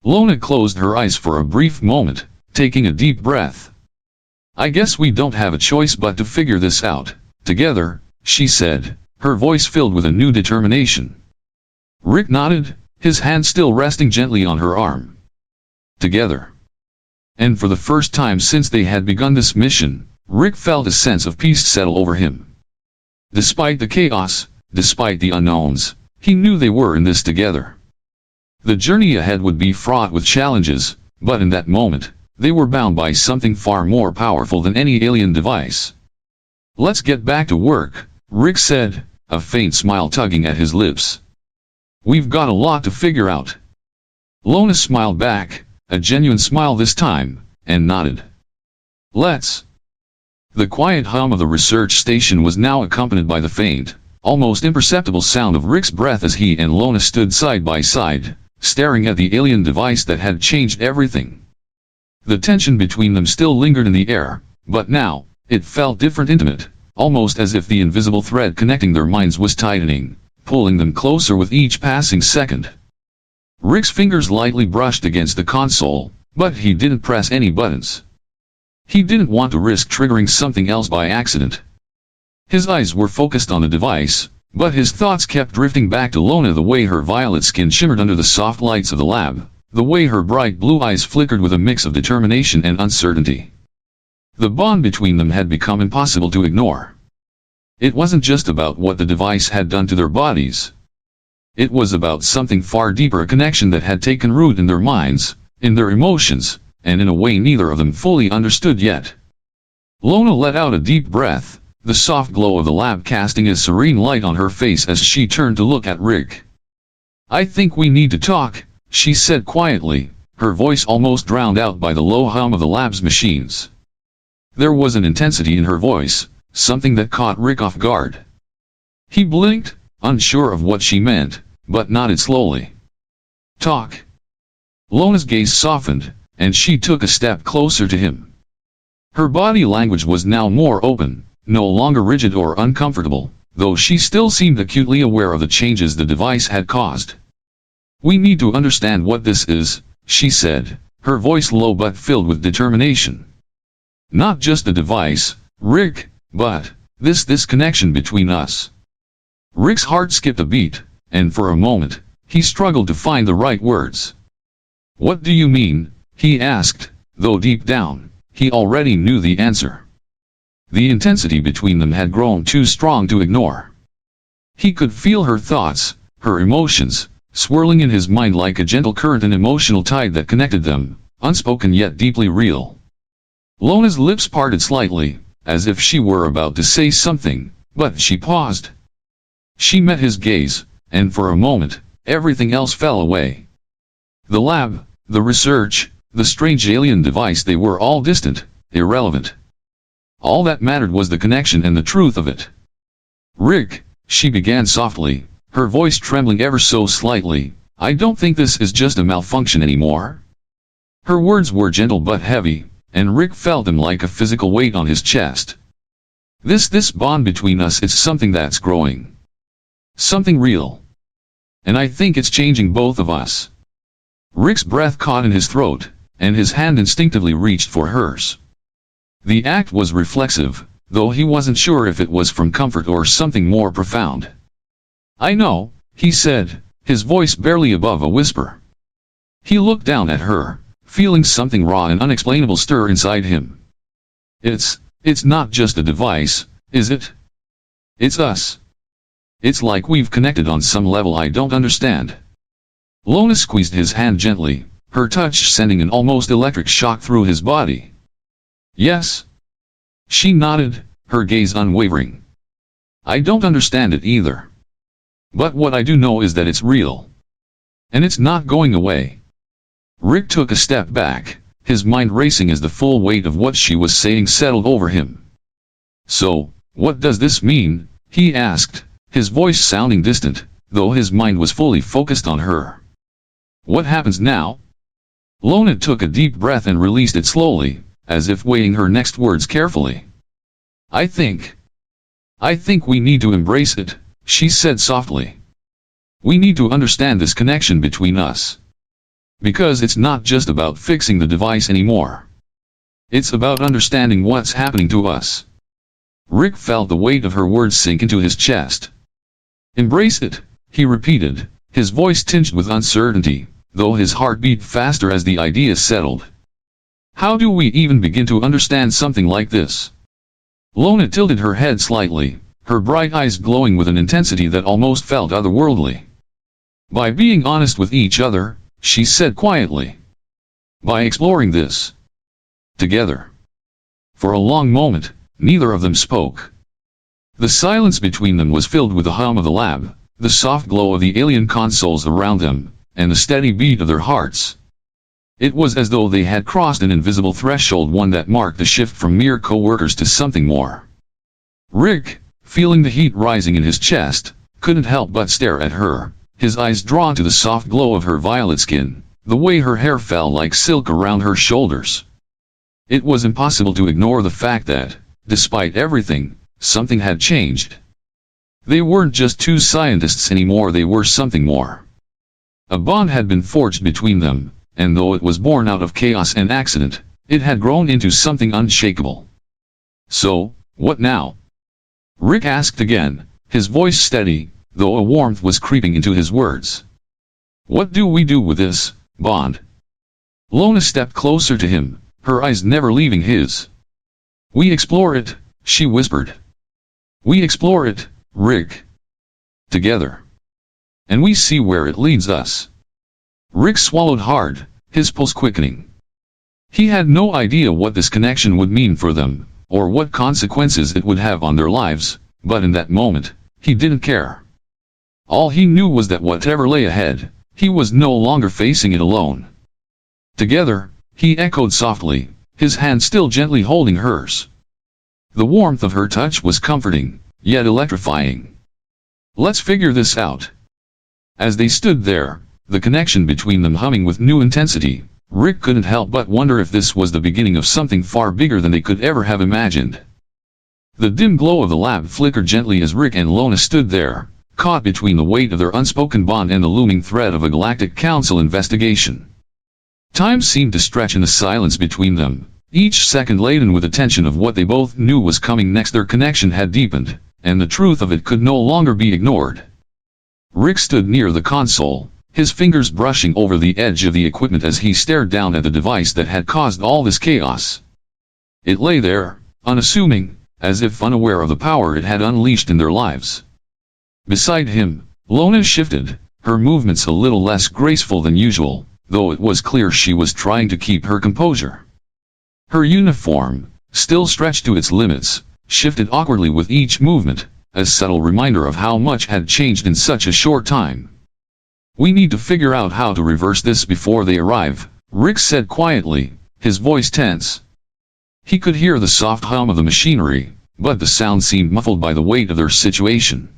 Speaker 1: Lona closed her eyes for a brief moment, taking a deep breath. "I guess we don't have a choice but to figure this out, together," she said, her voice filled with a new determination. Rick nodded, his hand still resting gently on her arm. Together. And for the first time since they had begun this mission, Rick felt a sense of peace settle over him. Despite the chaos, despite the unknowns, he knew they were in this together. The journey ahead would be fraught with challenges, but in that moment, they were bound by something far more powerful than any alien device. "Let's get back to work," Rick said, a faint smile tugging at his lips. "We've got a lot to figure out." Lona smiled back, a genuine smile this time, and nodded. "Let's." The quiet hum of the research station was now accompanied by the faint, almost imperceptible sound of Rick's breath as he and Lona stood side by side, staring at the alien device that had changed everything. The tension between them still lingered in the air, but now, it felt different, intimate, almost as if the invisible thread connecting their minds was tightening, pulling them closer with each passing second. Rick's fingers lightly brushed against the console, But he didn't press any buttons. He didn't want to risk triggering something else by accident. His eyes were focused on the device, but his thoughts kept drifting back to Lona, the way her violet skin shimmered under the soft lights of the lab, the way her bright blue eyes flickered with a mix of determination and uncertainty. The bond between them had become impossible to ignore. It wasn't just about what the device had done to their bodies. It was about something far deeper, a connection that had taken root in their minds, in their emotions, and in a way neither of them fully understood yet. Lona let out a deep breath, the soft glow of the lab casting a serene light on her face as she turned to look at Rick. "I think we need to talk," she said quietly, her voice almost drowned out by the low hum of the lab's machines. There was an intensity in her voice, something that caught Rick off guard. He blinked, unsure of what she meant, but nodded slowly. "Talk." Lona's gaze softened, and she took a step closer to him. Her body language was now more open, no longer rigid or uncomfortable, though she still seemed acutely aware of the changes the device had caused. "We need to understand what this is," she said, her voice low but filled with determination. "Not just a device, Rick, but this connection between us." Rick's heart skipped a beat, and for a moment, he struggled to find the right words. "What do you mean?" he asked, though deep down, he already knew the answer. The intensity between them had grown too strong to ignore. He could feel her thoughts, her emotions, swirling in his mind like a gentle current, an emotional tide that connected them, unspoken yet deeply real. Lona's lips parted slightly, as if she were about to say something, but she paused. She met his gaze, and for a moment, everything else fell away. The lab, the research, the strange alien device, they were all distant, irrelevant. All that mattered was the connection and the truth of it. "Rick," she began softly, her voice trembling ever so slightly, "I don't think this is just a malfunction anymore." Her words were gentle but heavy, and Rick felt them like a physical weight on his chest. This bond between us is something that's growing. Something real. And I think it's changing both of us. Rick's breath caught in his throat, and his hand instinctively reached for hers. The act was reflexive, though he wasn't sure if it was from comfort or something more profound. "I know," he said, his voice barely above a whisper. He looked down at her, feeling something raw and unexplainable stir inside him. It's not just a device, is it? It's us. It's like we've connected on some level I don't understand." Lona squeezed his hand gently, her touch sending an almost electric shock through his body. "Yes." She nodded, her gaze unwavering. "I don't understand it either. But what I do know is that it's real. And it's not going away." Rick took a step back, his mind racing as the full weight of what she was saying settled over him. "So, what does this mean?" he asked, his voice sounding distant, though his mind was fully focused on her. "What happens now?" Lona took a deep breath and released it slowly, as if weighing her next words carefully. I think we need to embrace it," she said softly. "We need to understand this connection between us. Because it's not just about fixing the device anymore. It's about understanding what's happening to us." Rick felt the weight of her words sink into his chest. "Embrace it," he repeated, his voice tinged with uncertainty, though his heart beat faster as the idea settled. "How do we even begin to understand something like this?" Lona tilted her head slightly, her bright eyes glowing with an intensity that almost felt otherworldly. "By being honest with each other," she said quietly. "By exploring this together." For a long moment, neither of them spoke. The silence between them was filled with the hum of the lab, the soft glow of the alien consoles around them, and the steady beat of their hearts. It was as though they had crossed an invisible threshold, one that marked the shift from mere co-workers to something more. Rick, feeling the heat rising in his chest, couldn't help but stare at her, his eyes drawn to the soft glow of her violet skin, the way her hair fell like silk around her shoulders. It was impossible to ignore the fact that, despite everything, something had changed. They weren't just two scientists anymore, they were something more. A bond had been forged between them, and though it was born out of chaos and accident, it had grown into something unshakable. "So, what now?" Rick asked again, his voice steady, though a warmth was creeping into his words. "What do we do with this, Bond?" Lona stepped closer to him, her eyes never leaving his. "We explore it," she whispered. "We explore it, Rick. Together. And we see where it leads us." Rick swallowed hard, his pulse quickening. He had no idea what this connection would mean for them, or what consequences it would have on their lives, but in that moment, he didn't care. All he knew was that whatever lay ahead, he was no longer facing it alone. "Together," he echoed softly, his hand still gently holding hers. The warmth of her touch was comforting, yet electrifying. "Let's figure this out." As they stood there, the connection between them humming with new intensity, Rick couldn't help but wonder if this was the beginning of something far bigger than they could ever have imagined. The dim glow of the lab flickered gently as Rick and Lona stood there, caught between the weight of their unspoken bond and the looming threat of a Galactic Council investigation. Time seemed to stretch in the silence between them, each second laden with the tension of what they both knew was coming next. Their connection had deepened, and the truth of it could no longer be ignored. Rick stood near the console, his fingers brushing over the edge of the equipment as he stared down at the device that had caused all this chaos. It lay there, unassuming, as if unaware of the power it had unleashed in their lives. Beside him, Lona shifted, her movements a little less graceful than usual, though it was clear she was trying to keep her composure. Her uniform, still stretched to its limits, shifted awkwardly with each movement, a subtle reminder of how much had changed in such a short time. "We need to figure out how to reverse this before they arrive," Rick said quietly, his voice tense. He could hear the soft hum of the machinery, but the sound seemed muffled by the weight of their situation.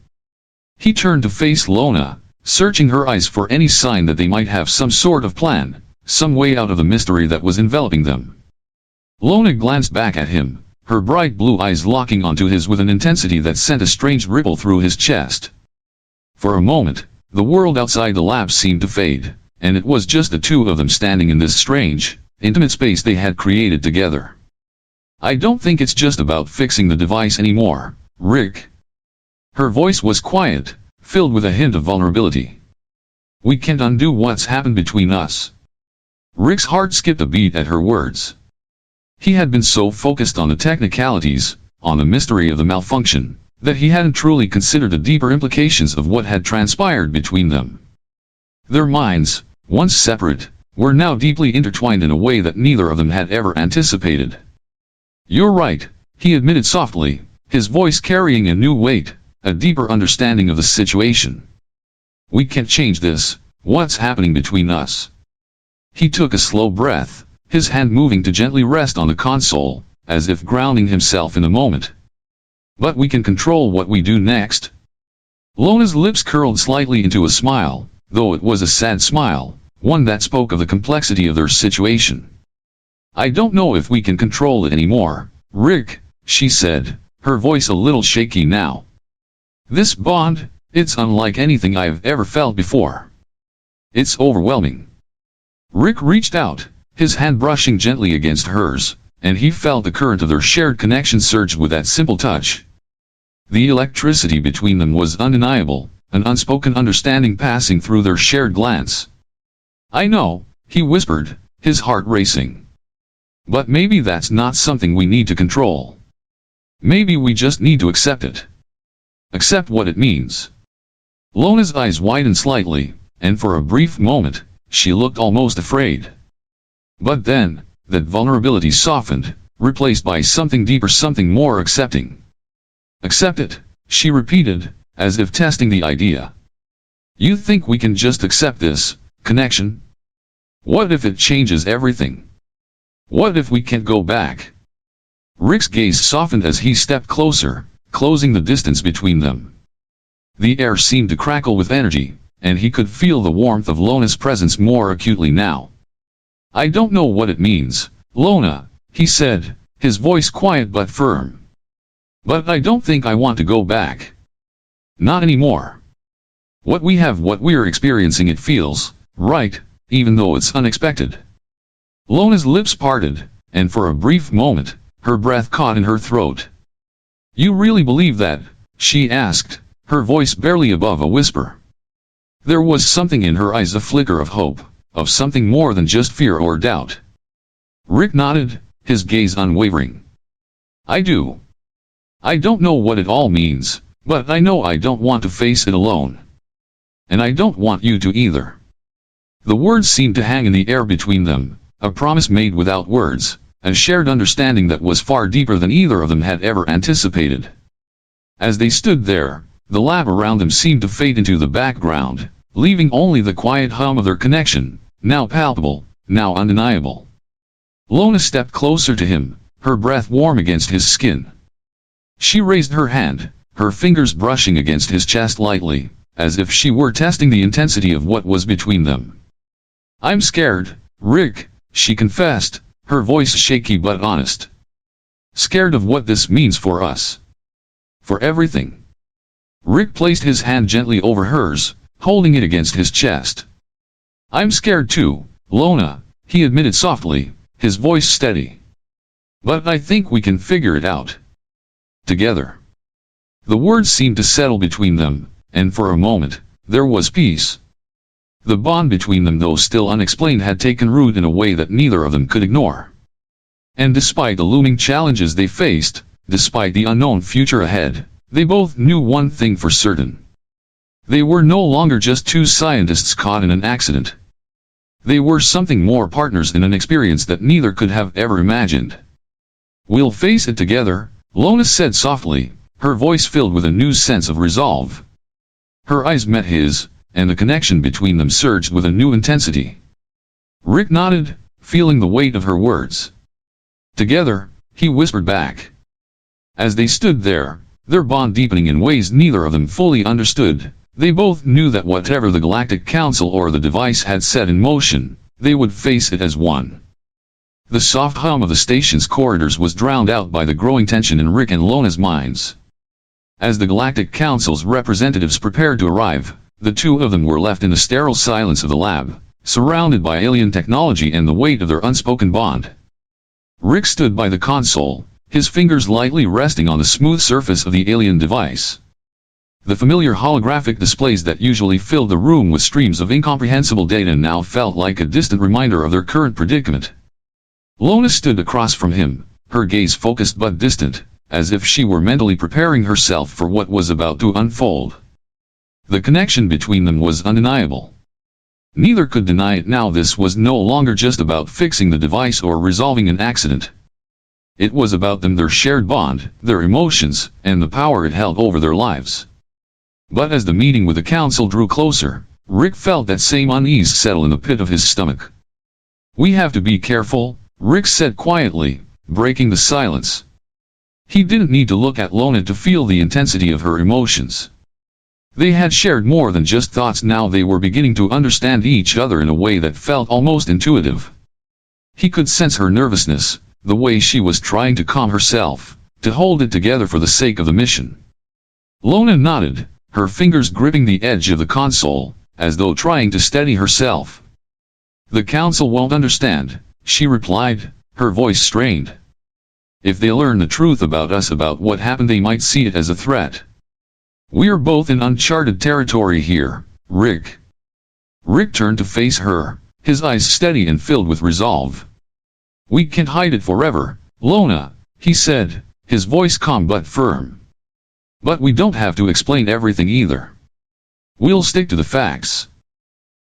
Speaker 1: He turned to face Lona, searching her eyes for any sign that they might have some sort of plan, some way out of the mystery that was enveloping them. Lona glanced back at him, her bright blue eyes locking onto his with an intensity that sent a strange ripple through his chest. For a moment, the world outside the lab seemed to fade, and it was just the two of them standing in this strange, intimate space they had created together. "I don't think it's just about fixing the device anymore, Rick." Her voice was quiet, filled with a hint of vulnerability. "We can't undo what's happened between us." Rick's heart skipped a beat at her words. He had been so focused on the technicalities, on the mystery of the malfunction, that he hadn't truly considered the deeper implications of what had transpired between them. Their minds, once separate, were now deeply intertwined in a way that neither of them had ever anticipated. "You're right," he admitted softly, his voice carrying a new weight, a deeper understanding of the situation. "We can't change this, what's happening between us." He took a slow breath, his hand moving to gently rest on the console, as if grounding himself in the moment. "But we can control what we do next." Lona's lips curled slightly into a smile, though it was a sad smile, one that spoke of the complexity of their situation. "I don't know if we can control it anymore, Rick," she said, her voice a little shaky now. "This bond, it's unlike anything I've ever felt before. It's overwhelming." Rick reached out, his hand brushing gently against hers, and he felt the current of their shared connection surge with that simple touch. The electricity between them was undeniable, an unspoken understanding passing through their shared glance. "I know," he whispered, his heart racing. "But maybe that's not something we need to control. Maybe we just need to accept it. Accept what it means." Lona's eyes widened slightly, and for a brief moment, she looked almost afraid. But then, that vulnerability softened, replaced by something deeper, something more accepting. "Accept it," she repeated, as if testing the idea. "You think we can just accept this connection? What if it changes everything? What if we can't go back?" Rick's gaze softened as he stepped closer, closing the distance between them. The air seemed to crackle with energy, and he could feel the warmth of Lona's presence more acutely now. "I don't know what it means, Lona," he said, his voice quiet but firm. "But I don't think I want to go back. Not anymore. What we have, what we're experiencing, it feels right, even though it's unexpected. Lona's lips parted, and for a brief moment, her breath caught in her throat. "You really believe that?" she asked, her voice barely above a whisper. There was something in her eyes, a flicker of hope, of something more than just fear or doubt. Rick nodded, his gaze unwavering. "I do. I don't know what it all means, but I know I don't want to face it alone. And I don't want you to either." The words seemed to hang in the air between them, a promise made without words, a shared understanding that was far deeper than either of them had ever anticipated. As they stood there, the lab around them seemed to fade into the background, leaving only the quiet hum of their connection, now palpable, now undeniable. Lona stepped closer to him, her breath warm against his skin. She raised her hand, her fingers brushing against his chest lightly, as if she were testing the intensity of what was between them. "I'm scared, Rick," she confessed, her voice shaky but honest. "Scared of what this means for us. For everything." Rick placed his hand gently over hers, holding it against his chest. "I'm scared too, Lona," he admitted softly, his voice steady. "But I think we can figure it out. Together." The words seemed to settle between them, and for a moment, there was peace. The bond between them, though still unexplained, had taken root in a way that neither of them could ignore. And despite the looming challenges they faced, despite the unknown future ahead, they both knew one thing for certain. They were no longer just two scientists caught in an accident. They were something more, partners in an experience that neither could have ever imagined. "We'll face it together," Lona said softly, her voice filled with a new sense of resolve. Her eyes met his, and the connection between them surged with a new intensity. Rick nodded, feeling the weight of her words. "Together," he whispered back. As they stood there, their bond deepening in ways neither of them fully understood, they both knew that whatever the Galactic Council or the device had set in motion, they would face it as one. The soft hum of the station's corridors was drowned out by the growing tension in Rick and Lona's minds. As the Galactic Council's representatives prepared to arrive, the two of them were left in the sterile silence of the lab, surrounded by alien technology and the weight of their unspoken bond. Rick stood by the console, his fingers lightly resting on the smooth surface of the alien device. The familiar holographic displays that usually filled the room with streams of incomprehensible data now felt like a distant reminder of their current predicament. Lona stood across from him, her gaze focused but distant, as if she were mentally preparing herself for what was about to unfold. The connection between them was undeniable. Neither could deny it now. This was no longer just about fixing the device or resolving an accident. It was about them, their shared bond, their emotions, and the power it held over their lives. But as the meeting with the council drew closer, Rick felt that same unease settle in the pit of his stomach. "We have to be careful," Rick said quietly, breaking the silence. He didn't need to look at Lona to feel the intensity of her emotions. They had shared more than just thoughts. Now they were beginning to understand each other in a way that felt almost intuitive. He could sense her nervousness, the way she was trying to calm herself, to hold it together for the sake of the mission. Lona nodded, her fingers gripping the edge of the console, as though trying to steady herself. "The council won't understand," she replied, her voice strained. "If they learn the truth about us, about what happened, they might see it as a threat. We're both in uncharted territory here, Rick." Rick turned to face her, his eyes steady and filled with resolve. "We can't hide it forever, Lona," he said, his voice calm but firm. "But we don't have to explain everything either. We'll stick to the facts.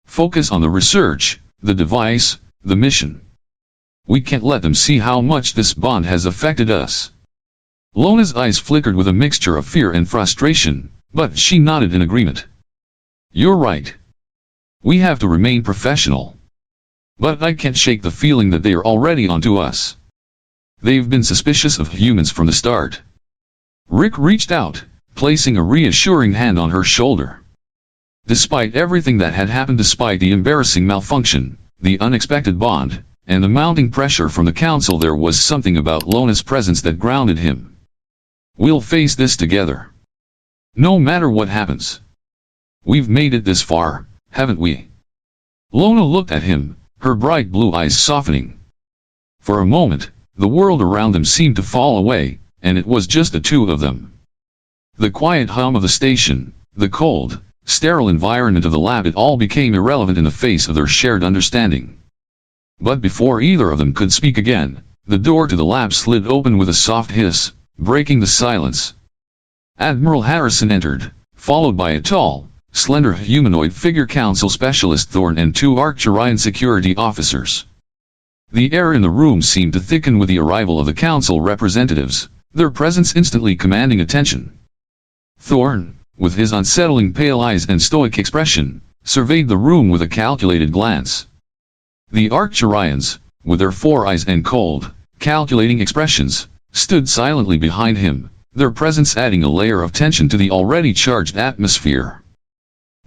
Speaker 1: Focus on the research, the device, the mission. We can't let them see how much this bond has affected us." Lona's eyes flickered with a mixture of fear and frustration, but she nodded in agreement. "You're right. We have to remain professional. But I can't shake the feeling that they are already onto us. They've been suspicious of humans from the start." Rick reached out, placing a reassuring hand on her shoulder. Despite everything that had happened, despite the embarrassing malfunction, the unexpected bond, and the mounting pressure from the council, there was something about Lona's presence that grounded him. "We'll face this together. No matter what happens. We've made it this far, haven't we?" Lona looked at him, her bright blue eyes softening. For a moment, the world around them seemed to fall away, and it was just the two of them. The quiet hum of the station, the cold, sterile environment of the lab, it all became irrelevant in the face of their shared understanding. But before either of them could speak again, the door to the lab slid open with a soft hiss, breaking the silence. Admiral Harrison entered, followed by a tall, slender humanoid figure, Council Specialist Thorne and two Arcturian security officers. The air in the room seemed to thicken with the arrival of the Council representatives, their presence instantly commanding attention. Thorne, with his unsettling pale eyes and stoic expression, surveyed the room with a calculated glance. The Arcturians, with their four eyes and cold, calculating expressions, stood silently behind him, their presence adding a layer of tension to the already charged atmosphere.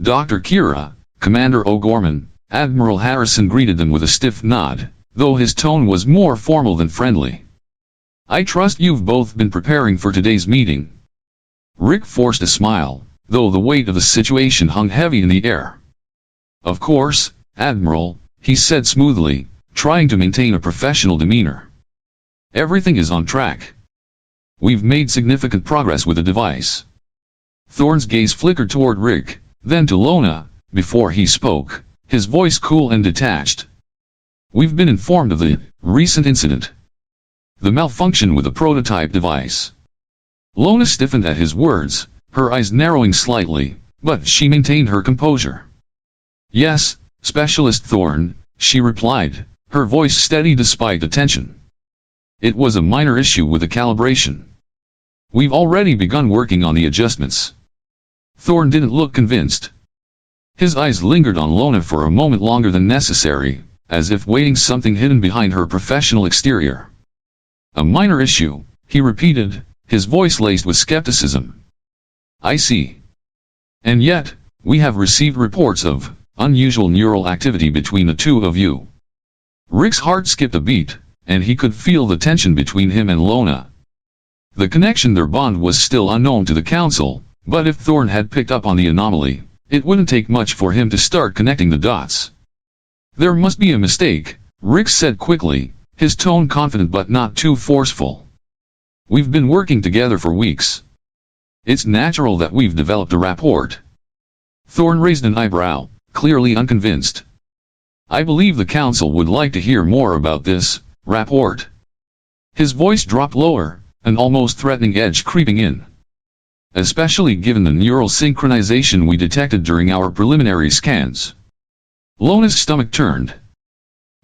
Speaker 1: Dr. Kira, Commander O'Gorman, Admiral Harrison greeted them with a stiff nod, though his tone was more formal than friendly. "I trust you've both been preparing for today's meeting." Rick forced a smile, though the weight of the situation hung heavy in the air. "Of course, Admiral," he said smoothly, trying to maintain a professional demeanor. "Everything is on track. We've made significant progress with the device." Thorne's gaze flickered toward Rick, then to Lona, before he spoke, his voice cool and detached. "We've been informed of the recent incident. The malfunction with the prototype device." Lona stiffened at his words, her eyes narrowing slightly, but she maintained her composure. "Yes, Specialist Thorne," she replied, her voice steady despite the tension. "It was a minor issue with the calibration. We've already begun working on the adjustments." Thorne didn't look convinced. His eyes lingered on Lona for a moment longer than necessary, as if weighing something hidden behind her professional exterior. "A minor issue," he repeated, his voice laced with skepticism. "I see. And yet, we have received reports of unusual neural activity between the two of you." Rick's heart skipped a beat, and he could feel the tension between him and Lona. The connection, their bond, was still unknown to the Council, but if Thorne had picked up on the anomaly, it wouldn't take much for him to start connecting the dots. "There must be a mistake," Rick said quickly, his tone confident but not too forceful. "We've been working together for weeks. It's natural that we've developed a rapport." Thorne raised an eyebrow, clearly unconvinced. "I believe the Council would like to hear more about this rapport." His voice dropped lower, an almost threatening edge creeping in. "Especially given the neural synchronization we detected during our preliminary scans." Lona's stomach turned.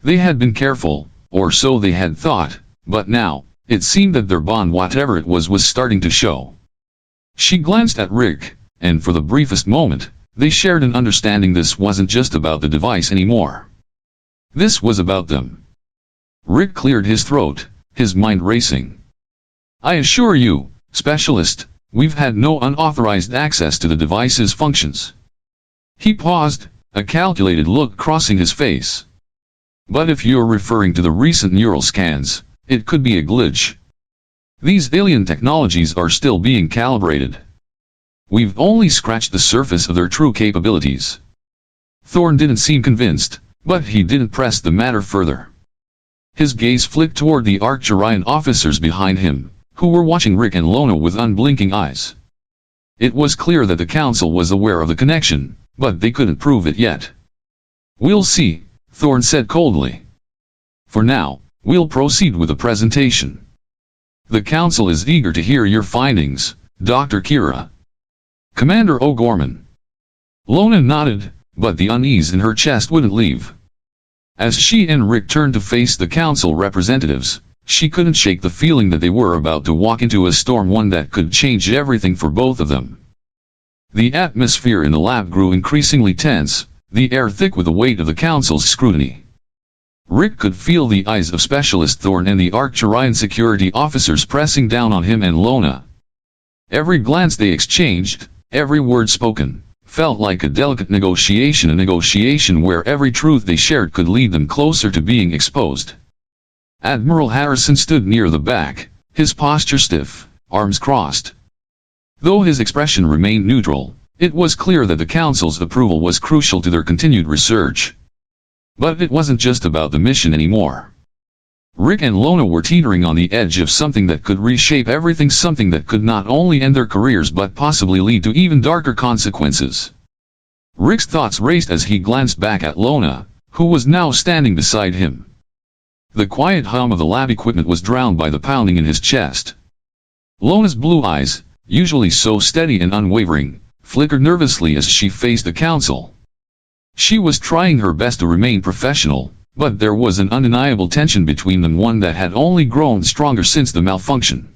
Speaker 1: They had been careful, or so they had thought, but now, it seemed that their bond, whatever it was starting to show. She glanced at Rick, and for the briefest moment, they shared an understanding this wasn't just about the device anymore. This was about them. Rick cleared his throat, his mind racing. "I assure you, Specialist, we've had no unauthorized access to the device's functions." He paused, a calculated look crossing his face. "But if you're referring to the recent neural scans, it could be a glitch. These alien technologies are still being calibrated. We've only scratched the surface of their true capabilities." Thorne didn't seem convinced, but he didn't press the matter further. His gaze flicked toward the Arcturian officers behind him, who were watching Rick and Lona with unblinking eyes. It was clear that the Council was aware of the connection, but they couldn't prove it yet. "We'll see," Thorne said coldly. "For now, we'll proceed with the presentation. The Council is eager to hear your findings, Dr. Kira." "Commander O'Gorman." Lona nodded, but the unease in her chest wouldn't leave. As she and Rick turned to face the Council representatives, she couldn't shake the feeling that they were about to walk into a storm, one that could change everything for both of them. The atmosphere in the lab grew increasingly tense, the air thick with the weight of the Council's scrutiny. Rick could feel the eyes of Specialist Thorne and the Arcturian security officers pressing down on him and Lona. Every glance they exchanged, every word spoken, felt like a delicate negotiation, a negotiation where every truth they shared could lead them closer to being exposed. Admiral Harrison stood near the back, his posture stiff, arms crossed. Though his expression remained neutral, it was clear that the Council's approval was crucial to their continued research. But it wasn't just about the mission anymore. Rick and Lona were teetering on the edge of something that could reshape everything, something that could not only end their careers but possibly lead to even darker consequences. Rick's thoughts raced as he glanced back at Lona, who was now standing beside him. The quiet hum of the lab equipment was drowned by the pounding in his chest. Lona's blue eyes, usually so steady and unwavering, flickered nervously as she faced the council. She was trying her best to remain professional, but there was an undeniable tension between them, one that had only grown stronger since the malfunction.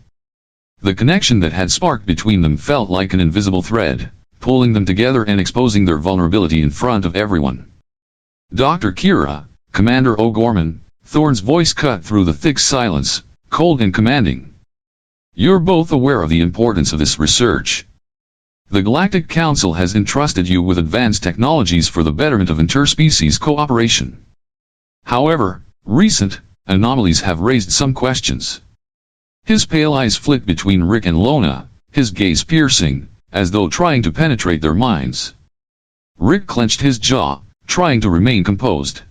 Speaker 1: The connection that had sparked between them felt like an invisible thread, pulling them together and exposing their vulnerability in front of everyone. Dr. Kira, Commander O'Gorman, Thorne's voice cut through the thick silence, cold and commanding. You're both aware of the importance of this research. The Galactic Council has entrusted you with advanced technologies for the betterment of interspecies cooperation. However, recent anomalies have raised some questions. His pale eyes flicked between Rick and Lona, his gaze piercing, as though trying to penetrate their minds. Rick clenched his jaw, trying to remain composed.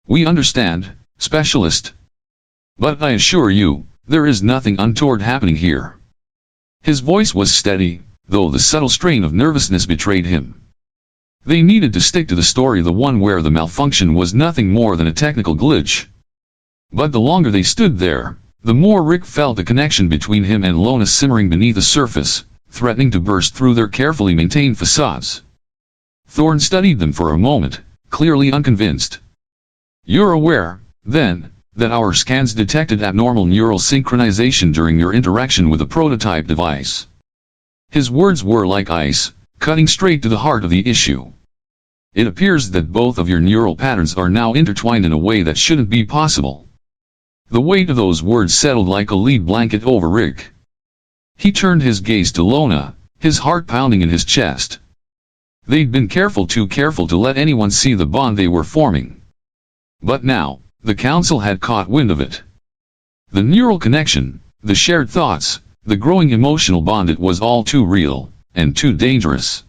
Speaker 1: We understand, Specialist. But I assure you, there is nothing untoward happening here. His voice was steady, though the subtle strain of nervousness betrayed him. They needed to stick to the story, the one where the malfunction was nothing more than a technical glitch. But the longer they stood there, the more Rick felt the connection between him and Lona simmering beneath the surface, threatening to burst through their carefully maintained facades. Thorne studied them for a moment, clearly unconvinced. You're aware, then, that our scans detected abnormal neural synchronization during your interaction with a prototype device. His words were like ice, cutting straight to the heart of the issue. It appears that both of your neural patterns are now intertwined in a way that shouldn't be possible. The weight of those words settled like a lead blanket over Rick. He turned his gaze to Lona, his heart pounding in his chest. They'd been too careful to let anyone see the bond they were forming. But now, the council had caught wind of it. The neural connection, the shared thoughts, the growing emotional bond, it was all too real, and too dangerous.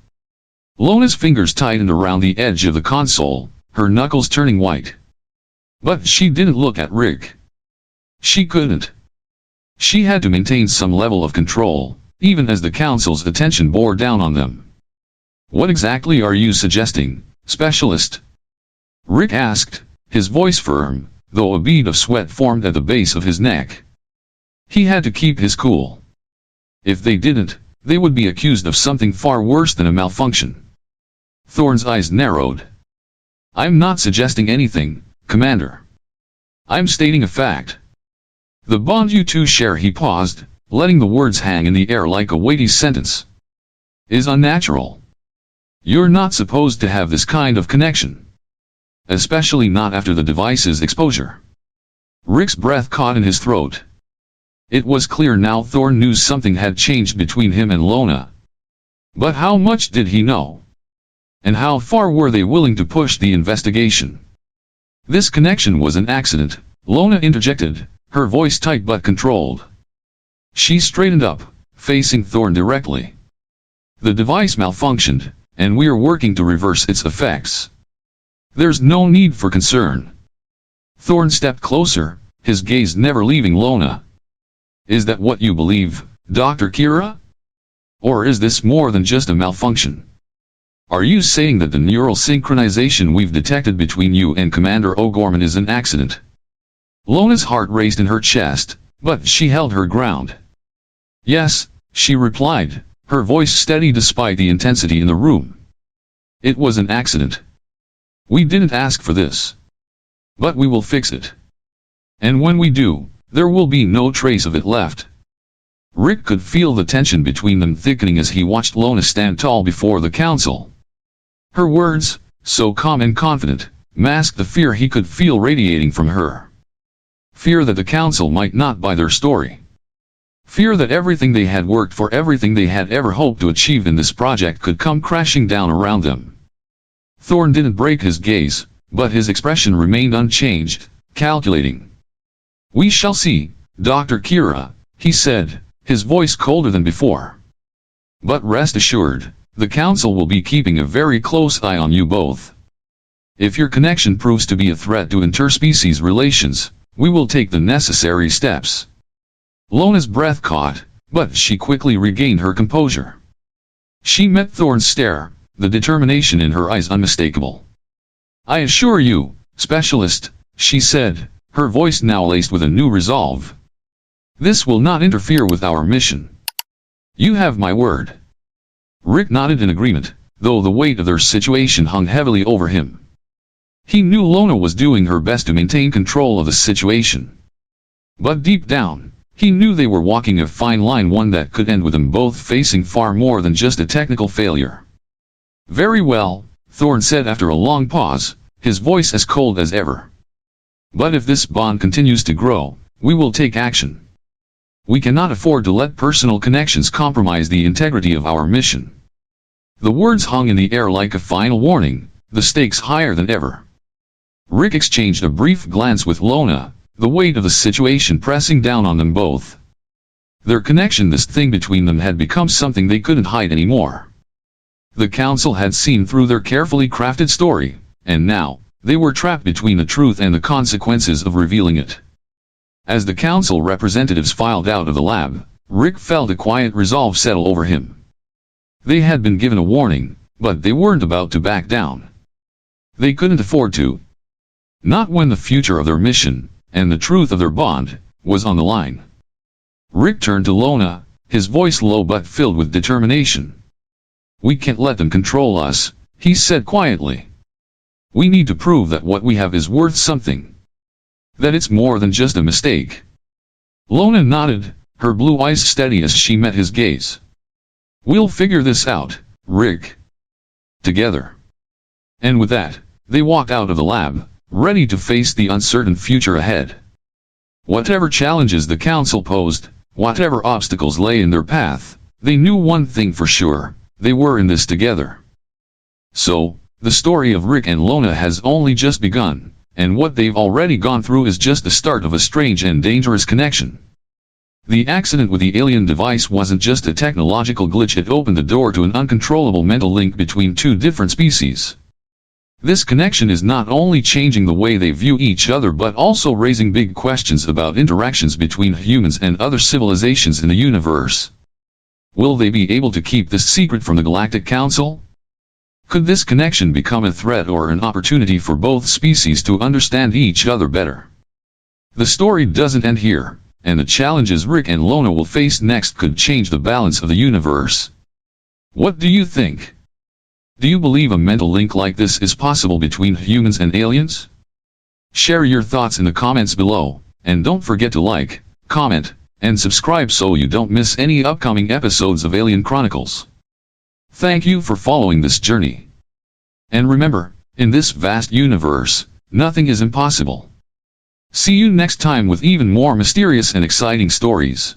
Speaker 1: Lona's fingers tightened around the edge of the console, her knuckles turning white. But she didn't look at Rick. She couldn't. She had to maintain some level of control, even as the council's attention bore down on them. What exactly are you suggesting, Specialist? Rick asked, his voice firm, though a bead of sweat formed at the base of his neck. He had to keep his cool. If they didn't, they would be accused of something far worse than a malfunction. Thorne's eyes narrowed. I'm not suggesting anything, Commander. I'm stating a fact. The bond you two share, he paused, letting the words hang in the air like a weighty sentence, is unnatural. You're not supposed to have this kind of connection. Especially not after the device's exposure. Rick's breath caught in his throat. It was clear now Thorne knew something had changed between him and Lona. But how much did he know? And how far were they willing to push the investigation? This connection was an accident, Lona interjected, her voice tight but controlled. She straightened up, facing Thorne directly. The device malfunctioned, and we are working to reverse its effects. There's no need for concern. Thorne stepped closer, his gaze never leaving Lona. Is that what you believe, Dr. Kira? Or is this more than just a malfunction? Are you saying that the neural synchronization we've detected between you and Commander O'Gorman is an accident? Lona's heart raced in her chest, but she held her ground. Yes, she replied, her voice steady despite the intensity in the room. It was an accident. We didn't ask for this. But we will fix it. And when we do, there will be no trace of it left. Rick could feel the tension between them thickening as he watched Lona stand tall before the council. Her words, so calm and confident, masked the fear he could feel radiating from her. Fear that the council might not buy their story. Fear that everything they had worked for, everything they had ever hoped to achieve in this project could come crashing down around them. Thorne didn't break his gaze, but his expression remained unchanged, calculating. We shall see, Dr. Kira, he said, his voice colder than before. But rest assured, the council will be keeping a very close eye on you both. If your connection proves to be a threat to interspecies relations, we will take the necessary steps. Lona's breath caught, but she quickly regained her composure. She met Thorn's stare, the determination in her eyes unmistakable. I assure you, Specialist, she said, her voice now laced with a new resolve. This will not interfere with our mission. You have my word. Rick nodded in agreement, though the weight of their situation hung heavily over him. He knew Lona was doing her best to maintain control of the situation. But deep down, he knew they were walking a fine line, one that could end with them both facing far more than just a technical failure. Very well, Thorn said after a long pause, his voice as cold as ever. But if this bond continues to grow, we will take action. We cannot afford to let personal connections compromise the integrity of our mission. The words hung in the air like a final warning, the stakes higher than ever. Rick exchanged a brief glance with Lona, the weight of the situation pressing down on them both. Their connection, this thing between them, had become something they couldn't hide anymore. The Council had seen through their carefully crafted story, and now, they were trapped between the truth and the consequences of revealing it. As the Council representatives filed out of the lab, Rick felt a quiet resolve settle over him. They had been given a warning, but they weren't about to back down. They couldn't afford to. Not when the future of their mission, and the truth of their bond, was on the line. Rick turned to Lona, his voice low but filled with determination. We can't let them control us, he said quietly. We need to prove that what we have is worth something. That it's more than just a mistake. Lona nodded, her blue eyes steady as she met his gaze. We'll figure this out, Rick. Together. And with that, they walked out of the lab, ready to face the uncertain future ahead. Whatever challenges the Council posed, whatever obstacles lay in their path, they knew one thing for sure, they were in this together. So, the story of Rick and Lona has only just begun, and what they've already gone through is just the start of a strange and dangerous connection. The accident with the alien device wasn't just a technological glitch, it opened the door to an uncontrollable mental link between two different species. This connection is not only changing the way they view each other but also raising big questions about interactions between humans and other civilizations in the universe. Will they be able to keep this secret from the Galactic Council? Could this connection become a threat or an opportunity for both species to understand each other better? The story doesn't end here, and the challenges Rick and Lona will face next could change the balance of the universe. What do you think? Do you believe a mental link like this is possible between humans and aliens? Share your thoughts in the comments below, and don't forget to like, comment, and subscribe so you don't miss any upcoming episodes of Alien Chronicles. Thank you for following this journey. And remember, in this vast universe, nothing is impossible. See you next time with even more mysterious and exciting stories.